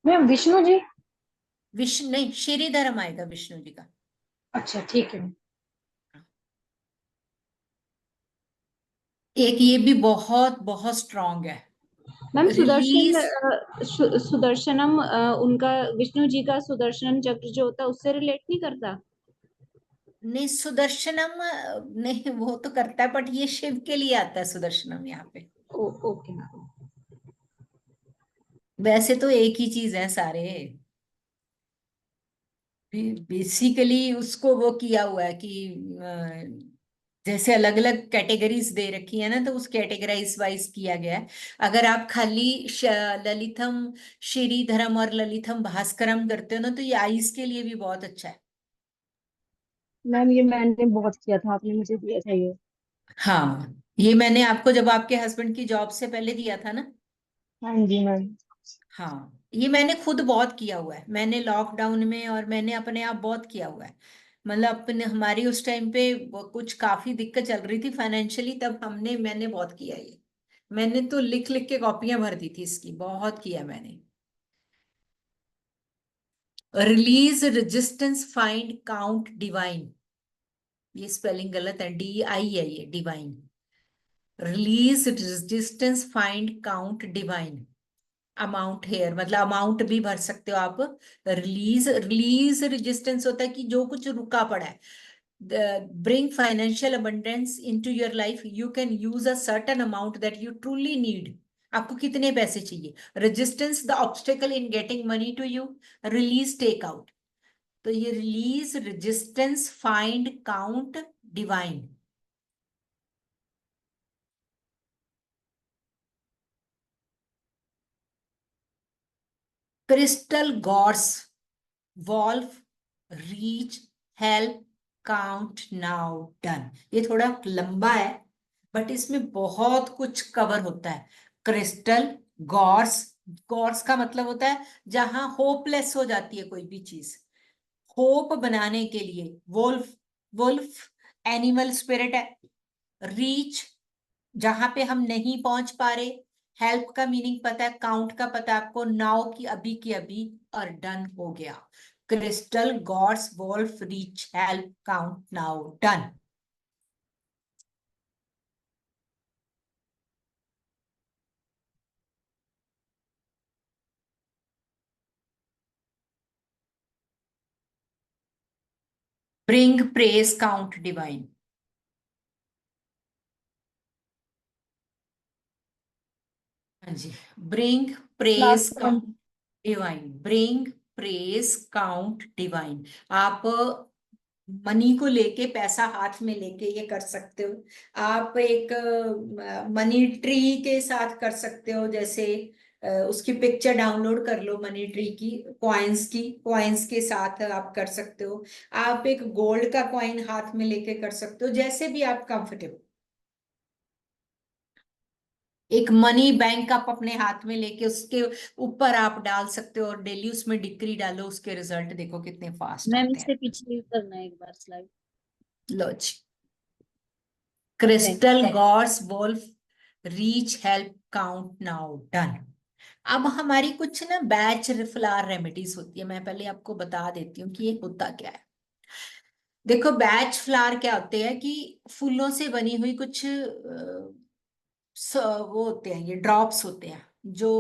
मैम विष्णु जी। विष्णु नहीं, श्रीधरम आएगा विष्णु जी का। अच्छा ठीक है। एक ये भी बहुत बहुत स्ट्रांग है, मैम सुदर्शन रिलीज। सुदर्शनम उनका विष्णु जी का सुदर्शन चक्र जो होता है उससे रिलेट नहीं करता? नहीं सुदर्शनम नहीं, वो तो करता है, बट ये शिव के लिए आता है सुदर्शनम यहाँ पे। Okay ma'am. वैसे तो एक ही चीज है सारे, बेसिकली उसको वो किया हुआ है कि जैसे अलग अलग कैटेगरीज दे रखी है ना, तो उस कैटेगराइज वाइज किया गया है। अगर आप खाली ललितम श्रीधरम और ललितम भास्करम करते हो ना, तो ये आईज के लिए भी बहुत अच्छा है। मैम ये मैंने बहुत किया था, आपने मुझे दिया था ये। हाँ, ये मैंने आपको जब आपके हस्बैंड की जॉब से पहले दिया था ना। हाँ जी मैम। हाँ, ये मैंने खुद बहुत किया हुआ है, मैंने लॉकडाउन में, और मैंने अपने आप बहुत किया हुआ है। मतलब अपने, हमारी उस टाइम पे कुछ काफी दिक्कत चल रही थी फाइनेंशियली, तब मैंने बहुत किया ये। मैंने तो लिख लिख के कॉपियां भर दी थी इसकी, बहुत किया मैंने। Release resistance find count divine, ये स्पेलिंग गलत है, DI है ये, divine. Release resistance find count divine, amount here मतलब अमाउंट भी भर सकते हो आप। रिलीज रेजिस्टेंस होता है कि जो कुछ रुका पड़ा है। Bring financial abundance into your life, you can use a certain amount that you truly need. आपको कितने पैसे चाहिए? Resistance the obstacle in getting money to you, release take out. तो ये release resistance find count divine. Crystal gorse, wolf, reach, help, count, now, done. ये थोड़ा लंबा है, बट इसमें बहुत कुछ कवर होता है। क्रिस्टल गॉर्स, गॉर्स का मतलब होता है जहां होपलेस हो जाती है कोई भी चीज, होप बनाने के लिए। वुल्फ, वुल्फ एनिमल स्पिरिट है। रीच, जहां पे हम नहीं पहुंच पा रहे। हेल्प का मीनिंग पता है, काउंट का पता है आपको, नाउ की अभी, और डन हो गया। Crystal gods wolf reach help count now done. Bring praise count divine. हाँ जी, bring praise last one. Count divine, bring praise count divine. आप मनी को लेके, पैसा हाथ में लेके ये कर सकते हो। आप एक मनी ट्री के साथ कर सकते हो, जैसे उसकी पिक्चर डाउनलोड कर लो मनी ट्री की, कॉइन्स के साथ आप कर सकते हो। आप एक गोल्ड का कॉइन हाथ में लेके कर सकते हो, जैसे भी आप कंफर्टेबल। एक मनी बैंक आप अपने हाथ में लेके उसके ऊपर आप डाल सकते हो और डेली उसमें डिक्री डालो, उसके रिजल्ट देखो कितने फास्ट मैम आते इससे हैं। पीछे करना है एक बार स्लाइड। लो जी, crystal gods wolf reach help count now done. अब हमारी कुछ ना बैच फ्लावर रेमेडीज होती है, मैं पहले आपको बता देती हूँ कि ये होता क्या है। देखो बैच फ्लावर क्या होते हैं कि फूलों से बनी हुई कुछ वो होते हैं, ये ड्रॉप्स होते हैं जो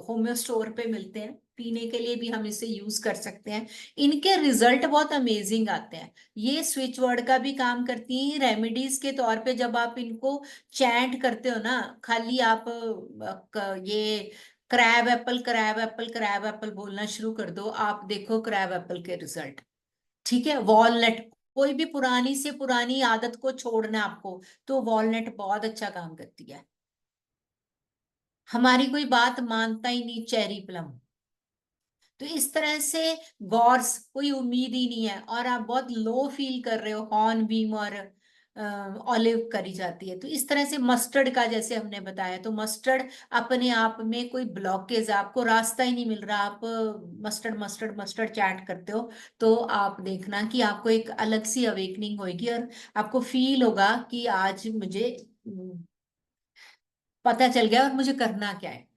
होम्यो स्टोर पे मिलते हैं, पीने के लिए भी हम इसे यूज कर सकते हैं। इनके रिजल्ट बहुत अमेजिंग आते हैं। ये स्विच वर्ड का भी काम करती हैं रेमेडीज के तौर पे। जब आप इनको चैंट करते हो ना, खाली आप ये crab apple crab apple crab Apple बोलना शुरू कर दो, आप देखो क्रैब एप्पल के रिजल्ट। ठीक है, वॉलनट, कोई भी पुरानी से पुरानी आदत को छोड़ना आपको, तो वॉलनट बहुत अच्छा काम करती है। हमारी कोई बात मानता ही नहीं चेरी प्लम। तो इस तरह से गॉर्स कोई उम्मीद ही नहीं है और आप बहुत लो फील कर रहे हो, हॉर्न बीम और ऑलिव करी जाती है। तो इस तरह से मस्टर्ड का जैसे हमने बताया, तो मस्टर्ड अपने आप में कोई ब्लॉकेज, आपको रास्ता ही नहीं मिल रहा, आप मस्टर्ड मस्टर्ड मस्टर्ड चैट करते हो, तो आप देखना कि आपको एक अलग सी अवेकनिंग होगी और आपको फील होगा कि आज मुझे पता चल गया और मुझे करना क्या है।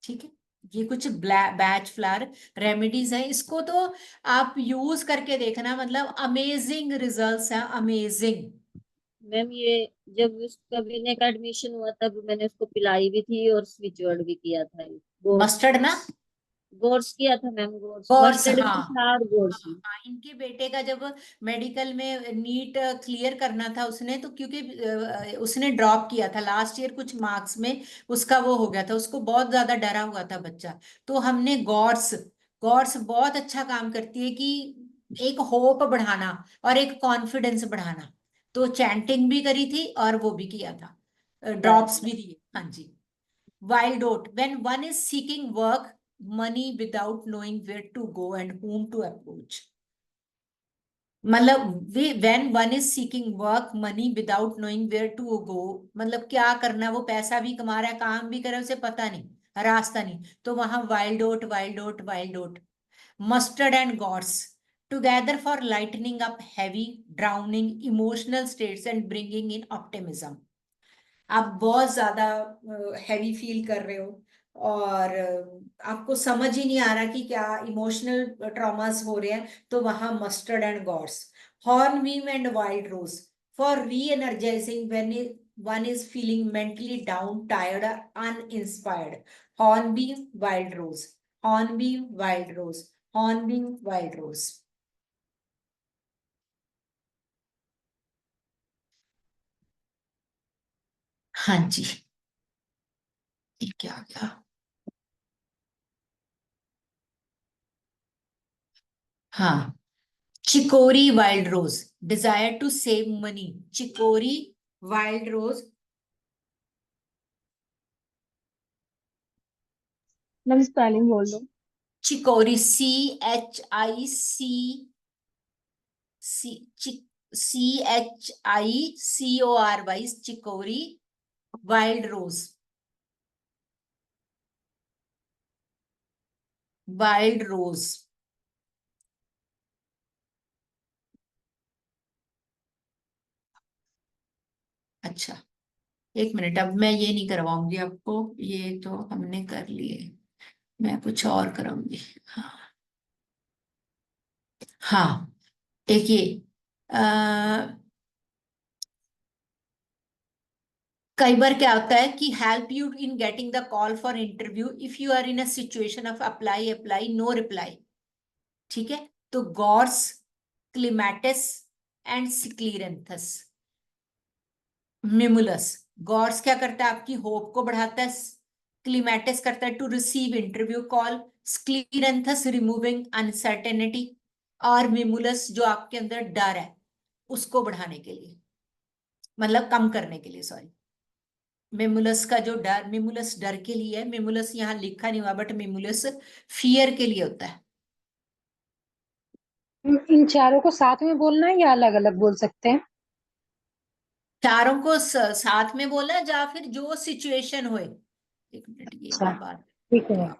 ठीक है, ये कुछ बैच फ्लावर रेमेडीज है, इसको तो आप यूज करके देखना, मतलब अमेजिंग रिजल्ट्स हैं, अमेजिंग। मैम ये जब उसका बीने का एडमिशन हुआ तब मैंने उसको पिलाई भी थी और स्विच वर्ड भी किया था। मस्टर्ड ना, कोर्स किया था मैम, कोर्स कोर्स, मस्टर्ड हाँ भी था और कोर्स हाँ भी। हाँ। इनके बेटे का जब मेडिकल में नीट क्लियर करना था उसने, तो क्योंकि उसने ड्रॉप किया था लास्ट ईयर कुछ मार्क्स में, उसका वो हो गया था, उसको बहुत ज्यादा डरा हुआ था बच्चा। तो हमने गॉड्स, गॉड्स बहुत अच्छा काम करती है कि एक होप बढ़ाना और एक कॉन्फिडेंस बढ़ाना। तो चैंटिंग भी करी थी और वो भी किया था, ड्रॉप्स भी दिए। हाँ जी। Wild oat. When one is seeking work, money without knowing where to go and whom to approach. मतलब when one is seeking work, money without knowing where to go, मतलब क्या करना, वो पैसा भी कमा रहा है, काम भी कर रहा है, उसे पता नहीं, रास्ता नहीं, तो वहां wild oat wild oat wild oat. Mustard and gorse together for lightening up heavy, drowning emotional states and bringing in optimism. आप बहुत ज्यादा हैवी फील कर रहे हो और आपको समझ ही नहीं आ रहा कि क्या इमोशनल ट्रॉमास हो रहे हैं, तो वहां mustard and gods. Hornbeam and wild rose for re energizing when one is feeling mentally down, tired, uninspired. Hornbeam wild rose, hornbeam wild rose, hornbeam wild rose. हाँ जी, ये क्या आ गया? हाँ, chicory wild rose, desire to save money. Chicory wild rose, ma'am spelling बोल दो। Chicory CHICORY, chicory wild rose, wild rose. अच्छा, एक मिनट, अब मैं ये नहीं करवाऊंगी आपको, ये तो हमने कर लिए, मैं कुछ और कराऊंगी। हाँ हाँ, एक ये कई बार क्या होता है कि help you in getting the call for interview if you are in a situation of apply apply no reply. ठीक है, तो गॉर्स, क्लिमेटिस एंड सिक्लीरेंथस। मिमुलस, गॉर्स क्या करता है, आपकी होप को बढ़ाता है, क्लिमेटिस करता है to receive interview call, scleranthus removing uncertainty, और मिमुलस जो आपके अंदर डर है उसको बढ़ाने के लिए, मतलब कम करने के लिए, सॉरी। मिमुलस का जो डर, मिमुलस डर के लिए है, मिमुलस यहाँ लिखा नहीं हुआ बट मिमुलस फियर के लिए होता है। इन चारों को साथ में बोलना है या अलग अलग बोल सकते हैं? चारों को साथ में बोलना है या फिर जो सिचुएशन होए। एक मिनट, ये अच्छा, मैं बात ठीक करती है। हूँ।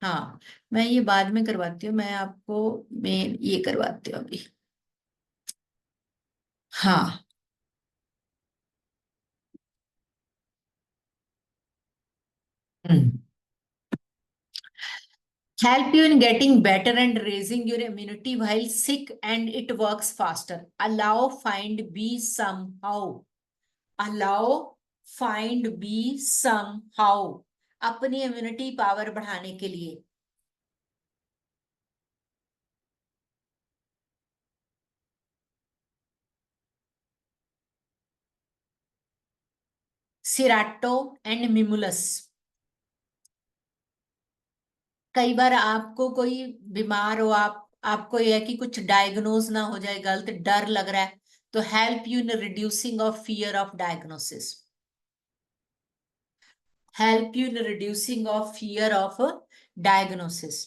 हाँ, मैं ये बाद में करवाती हूँ, मैं आपको मैं ये करवाती हूँ अभी। हाँ, help you in getting better and raising your immunity while sick, and it works faster. Allow, find, be, somehow. Allow, find, be, somehow. अपनी इम्यूनिटी पावर बढ़ाने के लिए। सिराटो एंड मिमुलस। कई बार आपको कोई बीमार हो, आपको यह है कि कुछ डायग्नोज ना हो जाए गलत, डर लग रहा है, तो help you in reducing of fear of diagnosis. Help you in reducing of fear of diagnosis.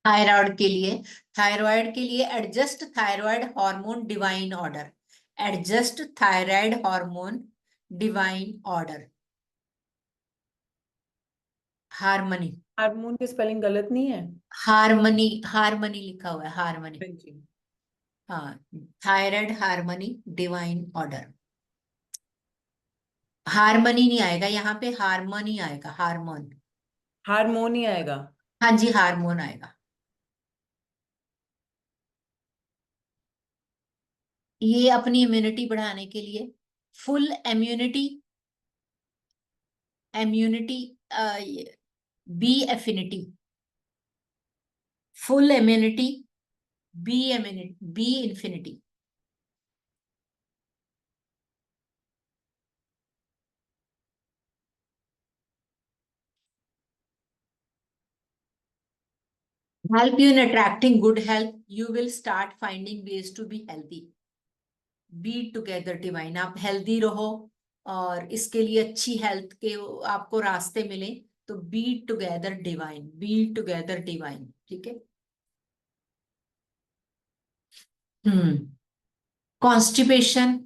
Thyroid के लिए adjust thyroid hormone divine order. Adjust thyroid hormone divine order. Harmony. Hormone की स्पेलिंग गलत नहीं है? हार्मनी, हार्मनी लिखा हुआ है, harmony. हाँ जी। हाँ, thyroid harmony divine order. Harmony नहीं आएगा यहाँ पे, हार्मनी आएगा, हार्मोन। हार्मोन ही आएगा। हाँ जी, हार्मोन आएगा। ये अपनी इम्यूनिटी बढ़ाने के लिए, full immunity, immunity, be affinity, full immunity, be immunity, be infinity. Help you in attracting good health. You will start finding ways to be healthy. Be together divine. आप healthy रहो और इसके लिए अच्छी हेल्थ के आपको रास्ते मिले, तो be together divine, be together divine. ठीक है। कॉन्स्टिपेशन।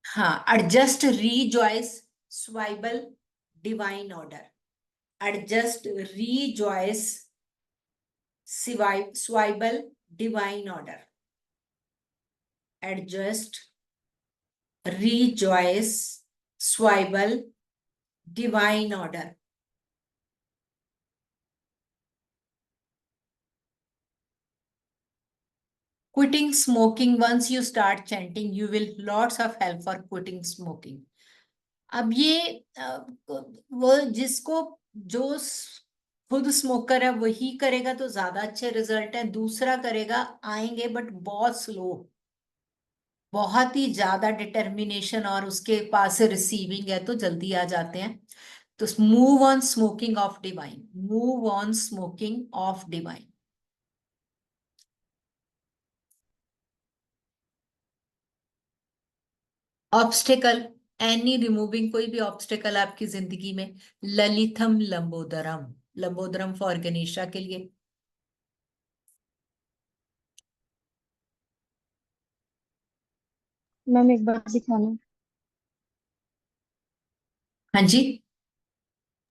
हाँ, adjust, rejoice, swivel, divine order. Adjust, rejoice, swivel, divine order. Adjust, rejoice, swivel, divine order. Quitting smoking. Once you start chanting, you will lots of help for quitting smoking. अब ये वो जिसको जो खुद smoker है वही करेगा तो ज्यादा अच्छे रिजल्ट है, दूसरा करेगा आएंगे बट बहुत स्लो। बहुत ही ज्यादा डिटर्मिनेशन और उसके पास रिसीविंग है तो जल्दी आ जाते हैं। तो move on smoking of divine, move on smoking of divine. Obstacle, any removing, कोई भी ऑब्स्टिकल आपकी जिंदगी में। ललितम लंबोदरम, लंबोदरम फॉर गणेशा के लिए। मैम एक बार दिखाना, हाँ जी,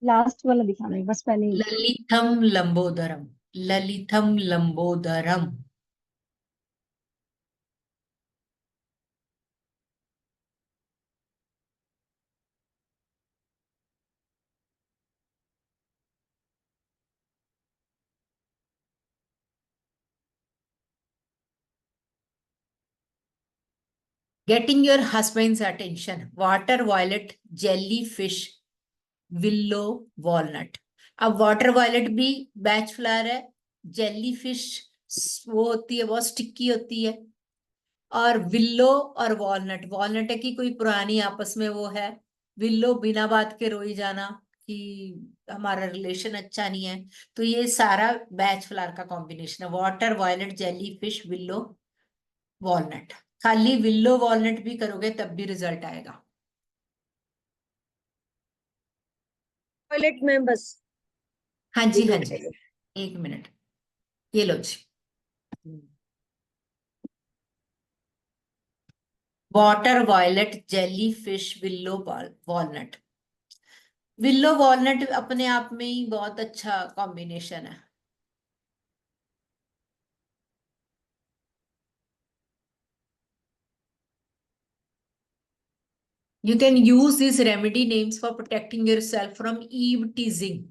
लास्ट वाला दिखाना है, बस पहले ही। Lalitham लंबोदरम, Lalitham लंबोदरम। Getting your husband's attention. Water violet, jellyfish, willow, walnut. अब वाटर वायलेट भी बैच फ्लावर है, जेलीफिश वो होती है, बहुत स्टिकी होती है, और विल्लो और वॉलनट, वॉलनट है कि कोई पुरानी आपस में वो है विल्लो बिना बात के रोई जाना कि हमारा रिलेशन अच्छा नहीं है। तो ये सारा बैच फ्लावर का कॉम्बिनेशन है, water violet jelly fish willow walnut. खाली विल्लो वॉलनट भी करोगे तब भी रिजल्ट आएगा। टॉयलेट में बस। हाँ जी हाँ जी, एक मिनट, ये लो जी। Water violet jelly fish willow walnut. Willow walnut अपने आप में ही बहुत अच्छा कॉम्बिनेशन है। You can use these remedy names for protecting yourself from eve teasing.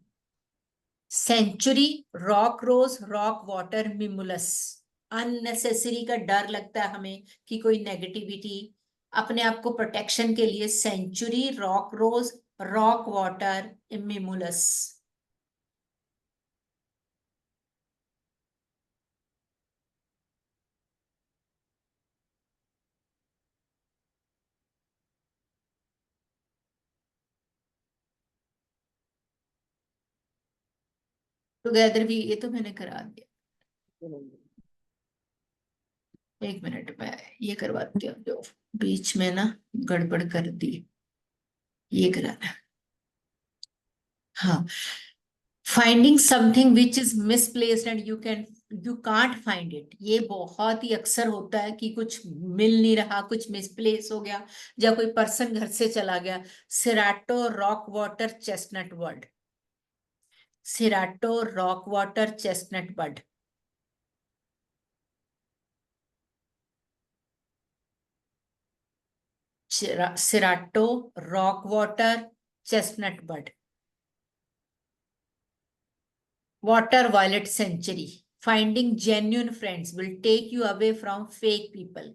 Centaury, rock rose, rock water, mimulus. Unnecessary का डर लगता है हमें कि कोई नेगेटिविटी, अपने आप को प्रोटेक्शन के लिए century, rock rose, rock water, mimulus. Together भी, ये तो मैंने करा दिया। एक मिनट, मैं ये करवाती हूँ, जो बीच में ना गड़बड़ कर दी, ये कराना। हाँ, finding something which is misplaced and you can't find it. ये बहुत ही अक्सर होता है कि कुछ मिल नहीं रहा, कुछ मिसप्लेस हो गया, या कोई पर्सन घर से चला गया। Cerato, rock water, chestnut bud. Cerato, rock water, chestnut bud. Cerato, rock water, chestnut bud. Water violet centaury. Finding genuine friends will take you away from fake people.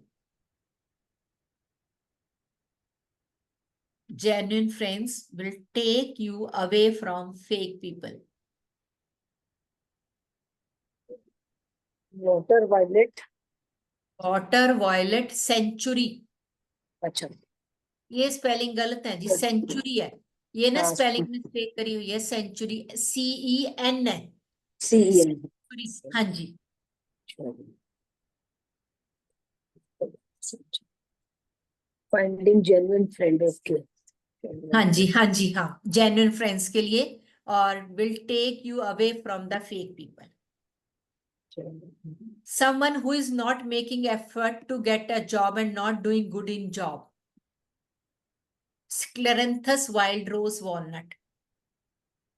Genuine friends will take you away from fake people. Water violet. Water violet century. अच्छा। ये spelling गलत है जी, century है ये ना, हाँ, spelling mistake करी हुई है। सेंचुरी CEN है। CEN। हाँ जी। Finding genuine friend, okay. हाँ जी हाँ जी हाँ, जेन्युइन फ्रेंड्स के लिए, और will take you away from the fake people. Someone who is not making effort to get a job and not doing good in job. Scleranthus wild rose walnut.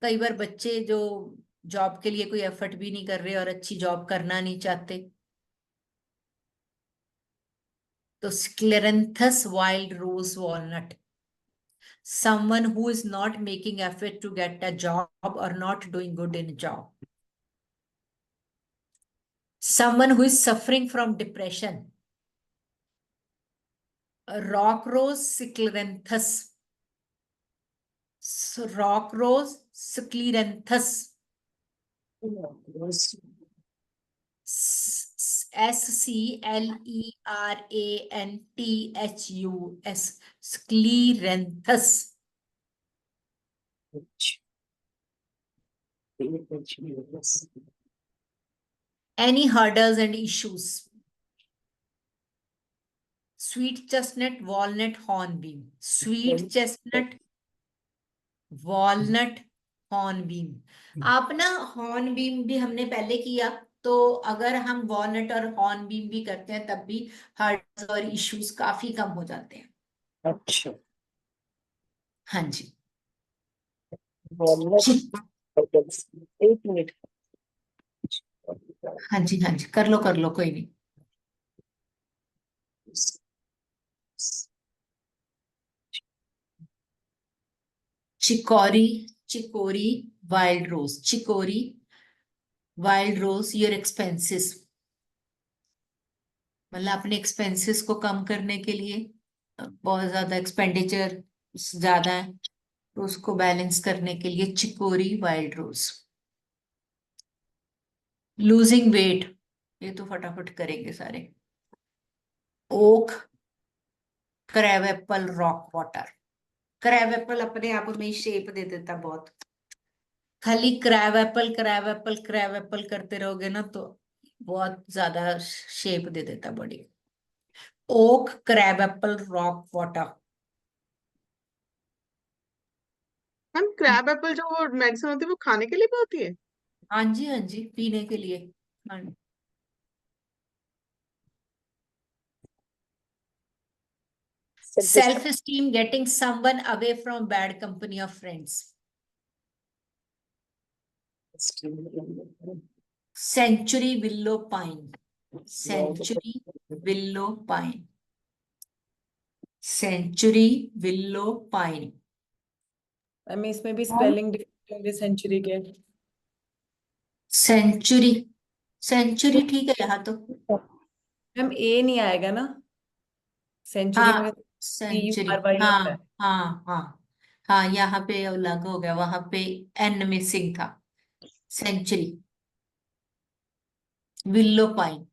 कई बार बच्चे जो जॉब के लिए कोई effort भी नहीं कर रहे और अच्छी जॉब करना नहीं चाहते, तो scleranthus wild rose walnut. Someone who is not making effort to get a job or not doing good in a job. Someone who is suffering from depression. Rock rose, scleranthus. Rock rose, scleranthus. SCLERANTHUS. Scleranthus. Any hurdles and issues. Sweet chestnut, walnut, hornbeam. Sweet chestnut, walnut, hornbeam. आप ना hornbeam भी हमने पहले किया, तो अगर हम walnut और hornbeam भी करते हैं तब भी hurdles और issues काफी कम हो जाते हैं। अच्छा। हाँ जी। एक मिनट। हाँ जी हाँ जी, कर लो कोई नहीं। Chicory, chicory wild rose. Chicory wild rose, your expenses, मतलब अपने एक्सपेंसेस को कम करने के लिए, बहुत ज्यादा एक्सपेंडिचर ज्यादा है तो उसको बैलेंस करने के लिए chicory wild rose. Losing weight, ये तो फटाफट करेंगे सारे। Oak, crab apple, rock water. Crab apple अपने आप में ही शेप दे देता बहुत। खाली crab apple crab apple crab apple करते रहोगे ना तो बहुत ज्यादा शेप दे देता body. Oak crab apple rock water. Ma'am crab apple जो मेडिसिन होती है वो खाने के लिए भी होती है? हाँ जी हाँ जी, पीने के लिए। हाँ। Self esteem getting someone away from bad company of friends. Century willow pine. Century willow pine. Century willow pine. Ma'am इसमें भी स्पेलिंग डिफरेंट होंगे सेंचुरी के। सेंचुरी, सेंचुरी ठीक है यहाँ तो। मैम ए नहीं आएगा ना सेंचुरी हाँ में? सेंचुरी, वाई होता है। हाँ हाँ हाँ हाँ, यहाँ पे अलग हो गया, वहां पे एन मिसिंग था। Century willow pine.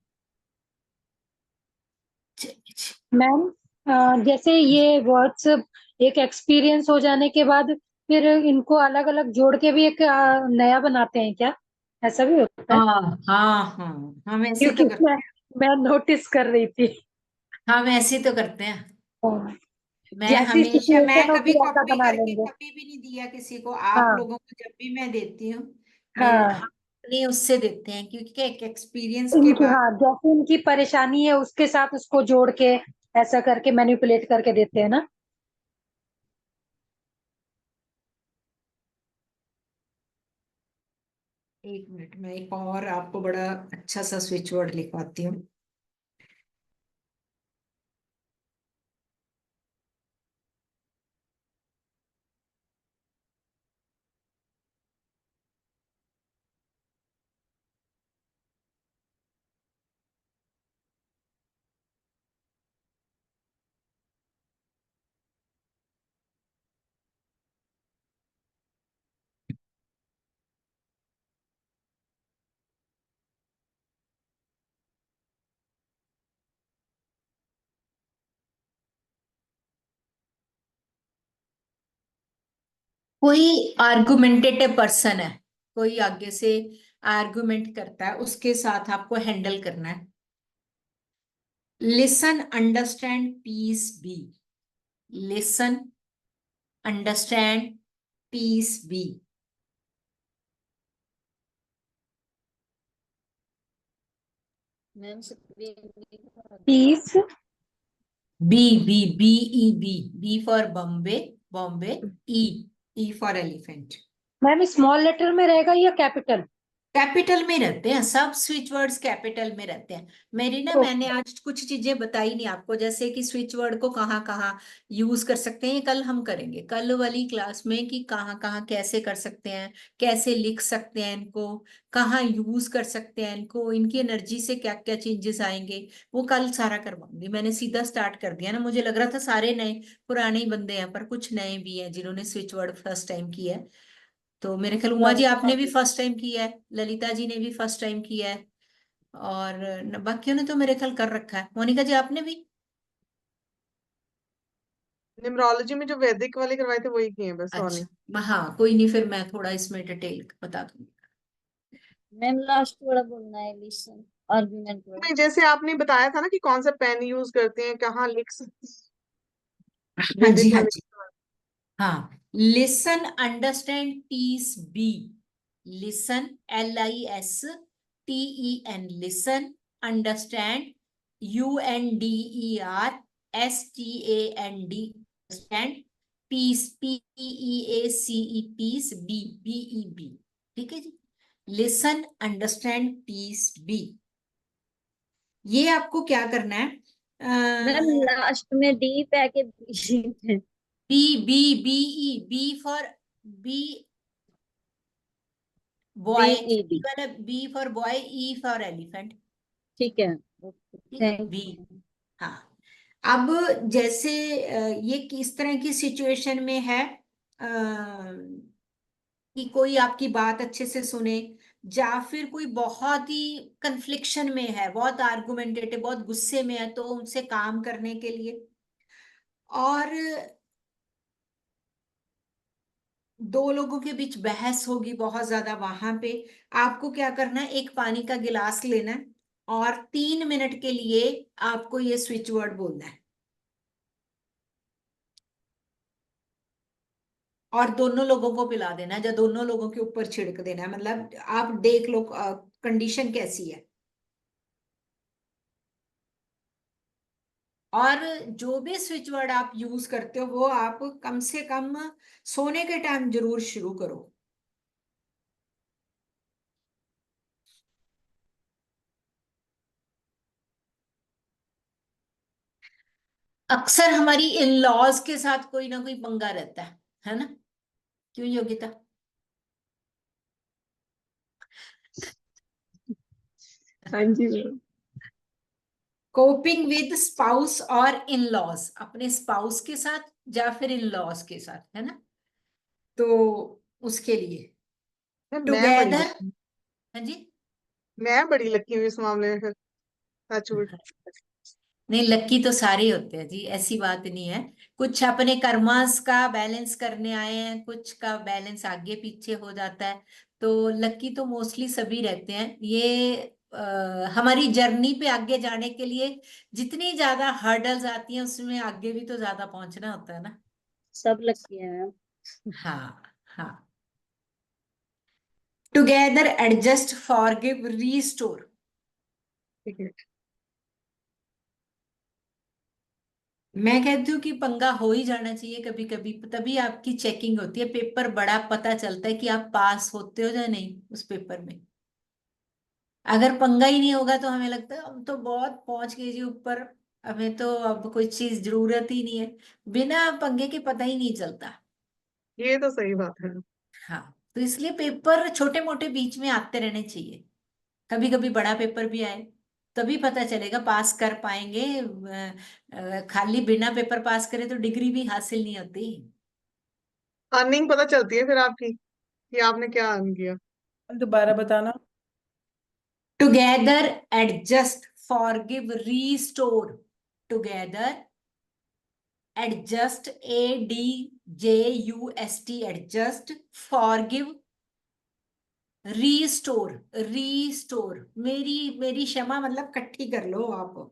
मैम जैसे ये वर्ड्स एक एक्सपीरियंस हो जाने के बाद फिर इनको अलग अलग जोड़ के भी एक नया बनाते हैं क्या? ऐसा भी होता है? हाँ हाँ हाँ, हम ऐसे क्योंकि तो करते हैं। मैं नोटिस कर रही थी। हम ऐसे तो करते हैं। हाँ, मैं जैसी हमेशा, मैं सिचुएशन कभी होगी ऐसा कॉपी बना करके लेंगे। कभी भी नहीं दिया किसी को। आप हाँ लोगों को जब भी मैं देती हूँ, मेरे हाँ, अपने उससे देते हैं, क्योंकि एक एक्सपीरियंस के इनकी बाद। हाँ जैसे इनकी परेशानी है उसके साथ उसको जोड़ के ऐसा करके मैनिपुलेट करके देते हैं ना। एक मिनट, मैं एक और आपको बड़ा अच्छा सा स्विच वर्ड लिखवाती हूँ। कोई आर्गुमेंटेटिव पर्सन है, कोई आगे से आर्गुमेंट करता है, उसके साथ आपको हैंडल करना है। Listen understand peace be. Listen understand peace be. Ma'am peace be B B E B. B for Bombay, Bombay. E for elephant. Ma'am small letter में रहेगा या कैपिटल? कैपिटल में रहते हैं सब स्विच वर्ड्स, कैपिटल में रहते हैं। मेरी ना, मैंने आज कुछ चीजें बताई नहीं आपको, जैसे कि स्विच वर्ड को कहाँ कहाँ यूज कर सकते हैं। ये कल हम करेंगे, कल वाली क्लास में, कि कहाँ कहाँ कैसे कर सकते हैं, कैसे लिख सकते हैं इनको, कहाँ यूज कर सकते हैं इनको, इनकी एनर्जी से क्या क्या चेंजेस आएंगे, वो कल सारा करवाऊंगी। मैंने सीधा स्टार्ट कर दिया ना, मुझे लग रहा था सारे नए पुराने ही बंदे हैं, पर कुछ नए भी हैं जिन्होंने स्विच वर्ड फर्स्ट टाइम किया है। तो मेरे ख्याल उमा जी आपने भी फर्स्ट टाइम किया है, ललिता जी ने भी फर्स्ट टाइम किया है, और बाकियों ने तो मेरे ख्याल कर रखा है। मोनिका जी आपने भी? न्यूमरोलॉजी में जो वैदिक वाले करवाए थे वही किए हैं बस, और नहीं। अच्छा हाँ, कोई नहीं, फिर मैं थोड़ा इसमें डिटेल बता दूंगी। मैम लास्ट थोड़ा बोलना है, लिसन आर्गुमेंट वर्ड। नहीं, जैसे आपने बताया था ना कि कौन सा पेन यूज करते हैं, कहाँ लिख सकते हैं हाँ जी वैदिक हाँ वाले। जी हाँ। Listen understand peace be. Listen LISTEN, listen understand UNDERSTAND, understand piece PEACE, piece BEB। ठीक है जी, लिसन अंडरस्टैंड पीस बी। ये आपको क्या करना है? मैम लास्ट में डी पे आके B. B B BE, B for B boy, B B for boy, E for elephant. ठीक है, ठीक है, थैंक बी। यू। हाँ। अब जैसे ये किस तरह की सिचुएशन में है, कि कोई आपकी बात अच्छे से सुने, या फिर कोई बहुत ही कन्फ्लिक्शन में है, बहुत आर्गुमेंटेटिव, बहुत गुस्से में है, तो उनसे काम करने के लिए। और दो लोगों के बीच बहस होगी बहुत ज्यादा, वहां पे आपको क्या करना है, एक पानी का गिलास लेना है और 3 मिनट के लिए आपको ये स्विच वर्ड बोलना है और दोनों लोगों को पिला देना है, या दोनों लोगों के ऊपर छिड़क देना है। मतलब आप देख लो कंडीशन कैसी है। और जो भी स्विच वर्ड आप यूज करते हो वो आप कम से कम सोने के टाइम जरूर शुरू करो। अक्सर हमारी इन लॉज के साथ कोई ना कोई पंगा रहता है ना? क्यों योगिता? हाँ जी मैम। कोपिंग विद स्पाउस और इन लॉज, अपने स्पाउस के साथ या फिर इन लॉज के साथ, है ना? तो उसके लिए मैं बड़ी टुगेदर। लकी, हाँ जी। मैं बड़ी लकी हूँ इस मामले में फिर, टचवुड। नहीं, लकी तो सारे होते हैं जी, ऐसी बात नहीं है। कुछ अपने कर्मास का बैलेंस करने आए हैं, कुछ का बैलेंस आगे पीछे हो जाता है। तो लकी तो मोस्टली सभी रहते हैं। ये हमारी जर्नी पे आगे जाने के लिए जितनी ज्यादा हर्डल्स आती हैं उसमें आगे भी तो ज्यादा पहुंचना होता है ना। सब लकी है मैम। हाँ हाँ। Together, adjust, forgive, restore. ठीक है। मैं कहती हूँ कि पंगा हो ही जाना चाहिए कभी कभी, तभी आपकी चेकिंग होती है। पेपर बड़ा पता चलता है कि आप पास होते हो या नहीं उस पेपर में। अगर पंगा ही नहीं होगा तो हमें लगता है हम तो बहुत पहुंच गए जी ऊपर, हमें तो अब कोई चीज जरूरत ही नहीं है। बिना पंगे के पता ही नहीं चलता। ये तो सही बात है। हाँ, तो इसलिए पेपर छोटे मोटे बीच में आते रहने चाहिए। कभी कभी बड़ा पेपर भी आए तभी पता चलेगा, पास कर पाएंगे। खाली बिना पेपर पास करे तो डिग्री भी हासिल नहीं होती। अर्निंग पता चलती है फिर आपकी कि आपने क्या अर्न किया। दोबारा बताना। Together, adjust, forgive, restore. Together, adjust, ADJUST, adjust, forgive, restore. Restore, मेरी मेरी क्षमा मतलब इकट्ठी कर लो आप।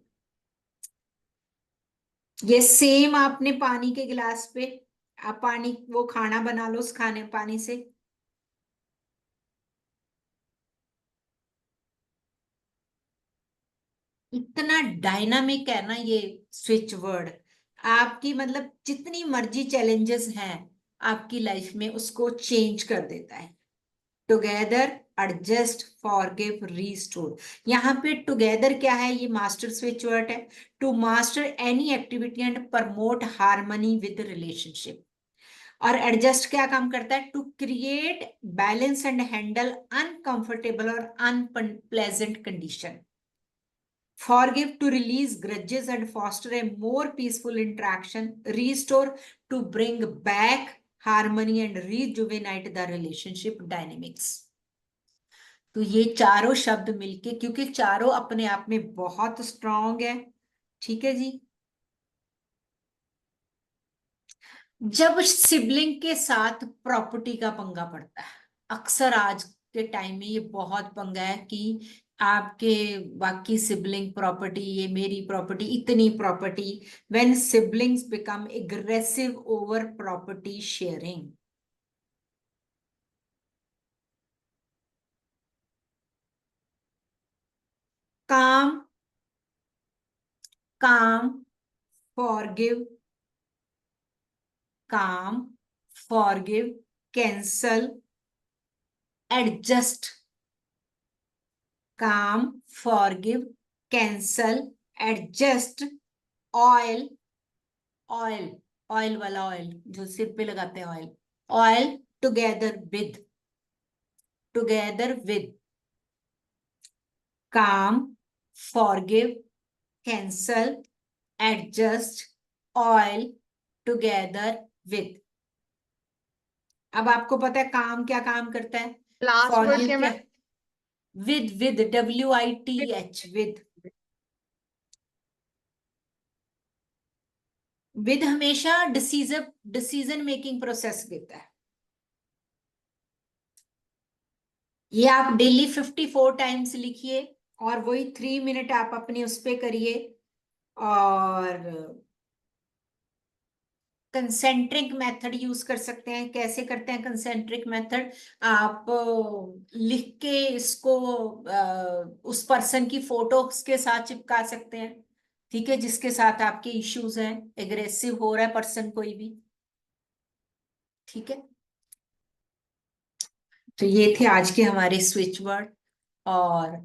ये सेम आपने पानी के गिलास पे, आप पानी वो खाना बना लो उस खाने पानी से। इतना डायनामिक है ना ये स्विच वर्ड। आपकी मतलब जितनी मर्जी चैलेंजेस हैं आपकी लाइफ में उसको चेंज कर देता है। Together, adjust, forgive, restore. यहाँ पे टुगेदर क्या है, ये मास्टर स्विच वर्ड है। To master any activity and promote harmony with relationship. और एडजस्ट क्या काम करता है, to create balance and handle uncomfortable और unpleasant condition. Forgive, to release grudges and foster a more peaceful interaction. Restore, to bring back harmony and rejuvenate the relationship dynamics. तो ये चारों शब्द मिलके, क्योंकि चारों अपने आप में बहुत स्ट्रांग है। ठीक है जी। जब सिबलिंग के साथ प्रॉपर्टी का पंगा पड़ता है, अक्सर आज के टाइम में ये बहुत पंगा है कि आपके बाकी सिबलिंग प्रॉपर्टी, ये मेरी प्रॉपर्टी, इतनी property. When siblings become aggressive over property sharing. Calm, calm, forgive, calm, forgive, cancel, adjust. Calm, forgive, cancel, adjust, oil. Oil, oil वाला ऑयल जो सिर पे लगाते हैं, oil. Oil, together with, together with. Calm, forgive, cancel, adjust, oil, together with. अब आपको पता है काम क्या काम करता है, लास्ट वर्ड फॉरगिव क्या क्या, मैं? With, with, WITH, with. With हमेशा डिसीजन मेकिंग प्रोसेस देता है। ये आप डेली 54 टाइम्स लिखिए और वही 3 मिनट आप अपने उस पे करिए। और कंसेंट्रिक मेथड यूज कर सकते हैं। कैसे करते हैं कंसेंट्रिक मेथड? आप लिख के इसको उस पर्सन की फोटो के साथ चिपका सकते हैं, ठीक है, जिसके साथ आपके इश्यूज हैं, एग्रेसिव हो रहा है पर्सन कोई भी, ठीक है। तो ये थे आज के हमारे स्विच वर्ड, और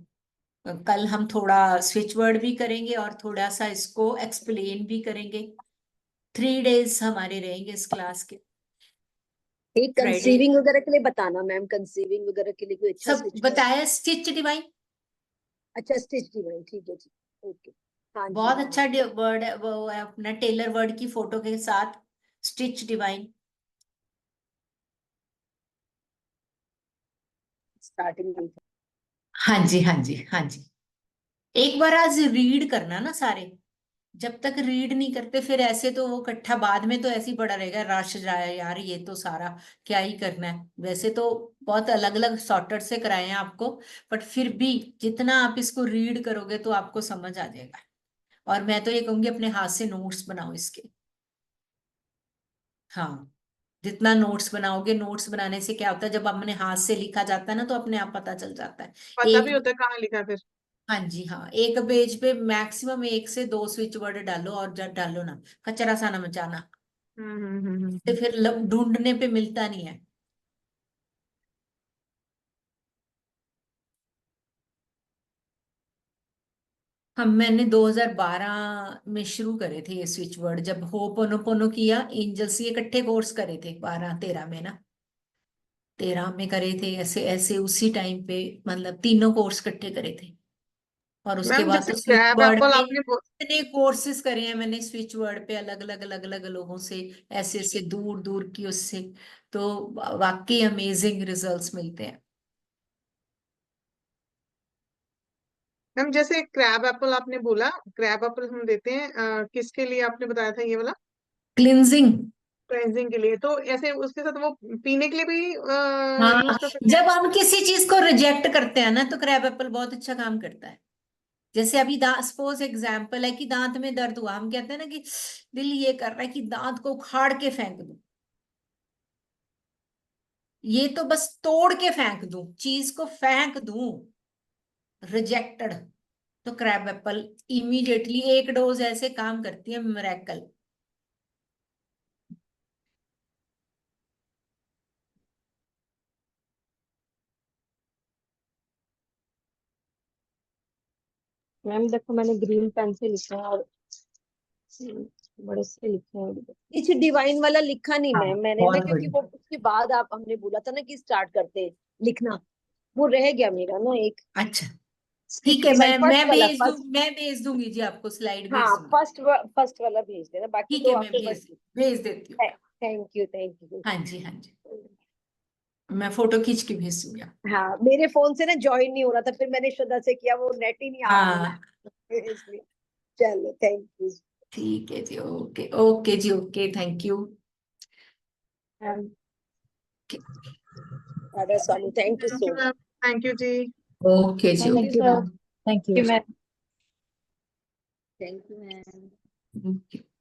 कल हम थोड़ा स्विच वर्ड भी करेंगे और थोड़ा सा इसको एक्सप्लेन भी करेंगे। 3 डेज हमारे रहेंगे इस क्लास के। एक फ्राइडे कंसीविंग वगैरह के लिए बताना मैम, कंसीविंग वगैरह के लिए कोई अच्छा सब स्विच बताया। स्टिच डिवाइन, अच्छा स्टिच डिवाइन, ठीक है जी, ओके। हाँ जी बहुत हाँ, अच्छा वर्ड है वो, है अपना टेलर वर्ड की फोटो के साथ स्टिच डिवाइन। स्टार्टिंग में हाँ जी, हाँ जी, हाँ जी। एक बार आज रीड करना ना सारे। जब तक रीड नहीं करते फिर ऐसे तो वो इकट्ठा बाद में तो ऐसे ही पड़ा रहेगा, रश जाए यार ये तो सारा क्या ही करना है। वैसे तो बहुत अलग अलग सॉर्टेड से कराए हैं आपको, बट फिर भी जितना आप इसको रीड करोगे तो आपको समझ आ जाएगा। और मैं तो ये कहूंगी अपने हाथ से नोट्स बनाओ इसके। हाँ, जितना नोट्स बनाओगे, नोट्स बनाने से क्या होता है, जब अपने हाथ से लिखा जाता है ना तो अपने आप पता चल जाता है। पता भी एक, होता है कहाँ लिखा है फिर। हाँ जी हाँ, एक पेज पे मैक्सिमम 1 से 2 स्विच वर्ड डालो, और जब डालो ना, कचरा सा ना मचाना, तो फिर ढूंढने पे मिलता नहीं है। मैंने 2012 में शुरू करे थे ये स्विच वर्ड, जब होपोनोपोनो किया, एंजल्स, ये इकट्ठे कोर्स करे थे 12-13 में ना, 13 में करे थे ऐसे ऐसे उसी टाइम पे, मतलब तीनों कोर्स इकट्ठे करे थे। और उसके मैम बाद जैसे तो स्विच क्रैब वर्ड एप्पल पे आपने इतने कोर्सेज करे हैं मैंने स्विच वर्ड पे, अलग अलग अलग अलग लोगों से, ऐसे ऐसे दूर दूर की उससे। तो वाकई अमेजिंग रिजल्ट्स मिलते हैं। मैम जैसे क्रैब एप्पल आपने बोला, क्रैब एप्पल हम देते हैं किसके लिए आपने बताया था ये वाला? क्लिनजिंग। क्लेंजिंग के लिए। तो ऐसे उसके साथ वो पीने के लिए भी यूज हाँ, कर सकते हैं? जब हम किसी चीज को रिजेक्ट करते हैं ना तो क्रैब एप्पल बहुत अच्छा काम करता है। जैसे अभी सपोज एग्जाम्पल है कि दांत में दर्द हुआ, हम कहते हैं ना कि दिल ये कर रहा है कि दांत को उखाड़ के फेंक दूं, ये तो बस तोड़ के फेंक दूं, चीज को फेंक दूं, रिजेक्टेड, तो क्रैब एप्पल इमीडिएटली 1 डोज ऐसे काम करती है, मिरेकल। मैम देखो मैंने ग्रीन पेन से लिखा है और बड़े से लिखे हैं। कुछ डिवाइन वाला लिखा नहीं हाँ, मैम मैंने ना, बहुत क्योंकि बढ़िया। वो उसके बाद आप हमने बोला था ना कि स्टार्ट करते लिखना, वो रह गया मेरा ना एक अच्छा, स्टिच ठीक है, डिवाइन फर्स्ट वाला, फर्स्ट। मैं भेज दूंगी जी, आपको स्लाइड हाँ भेज दूंगी। फर्स्ट वाला भेज देना, बाकी ठीक तो है, मैं आफ्टर भेज देती हूँ। Thank you thank you. हाँ जी, हाँ जी, मैं फोटो खींच के भेज दूंगी। हाँ मेरे फोन से ना ज्वाइन नहीं हो रहा था, फिर मैंने श्रद्धा से किया, वो नेट ही नहीं आ रहा था हाँ, ना इसलिए। चलो थैंक यू। ठीक है जी, ओके ओके जी, okay, thank you. Swami thank you thank so you much. Ma'am. Thank you जी। ओके जी, thank thank you you sir. Ma'am. Thank you. Thank you ma'am. Okay.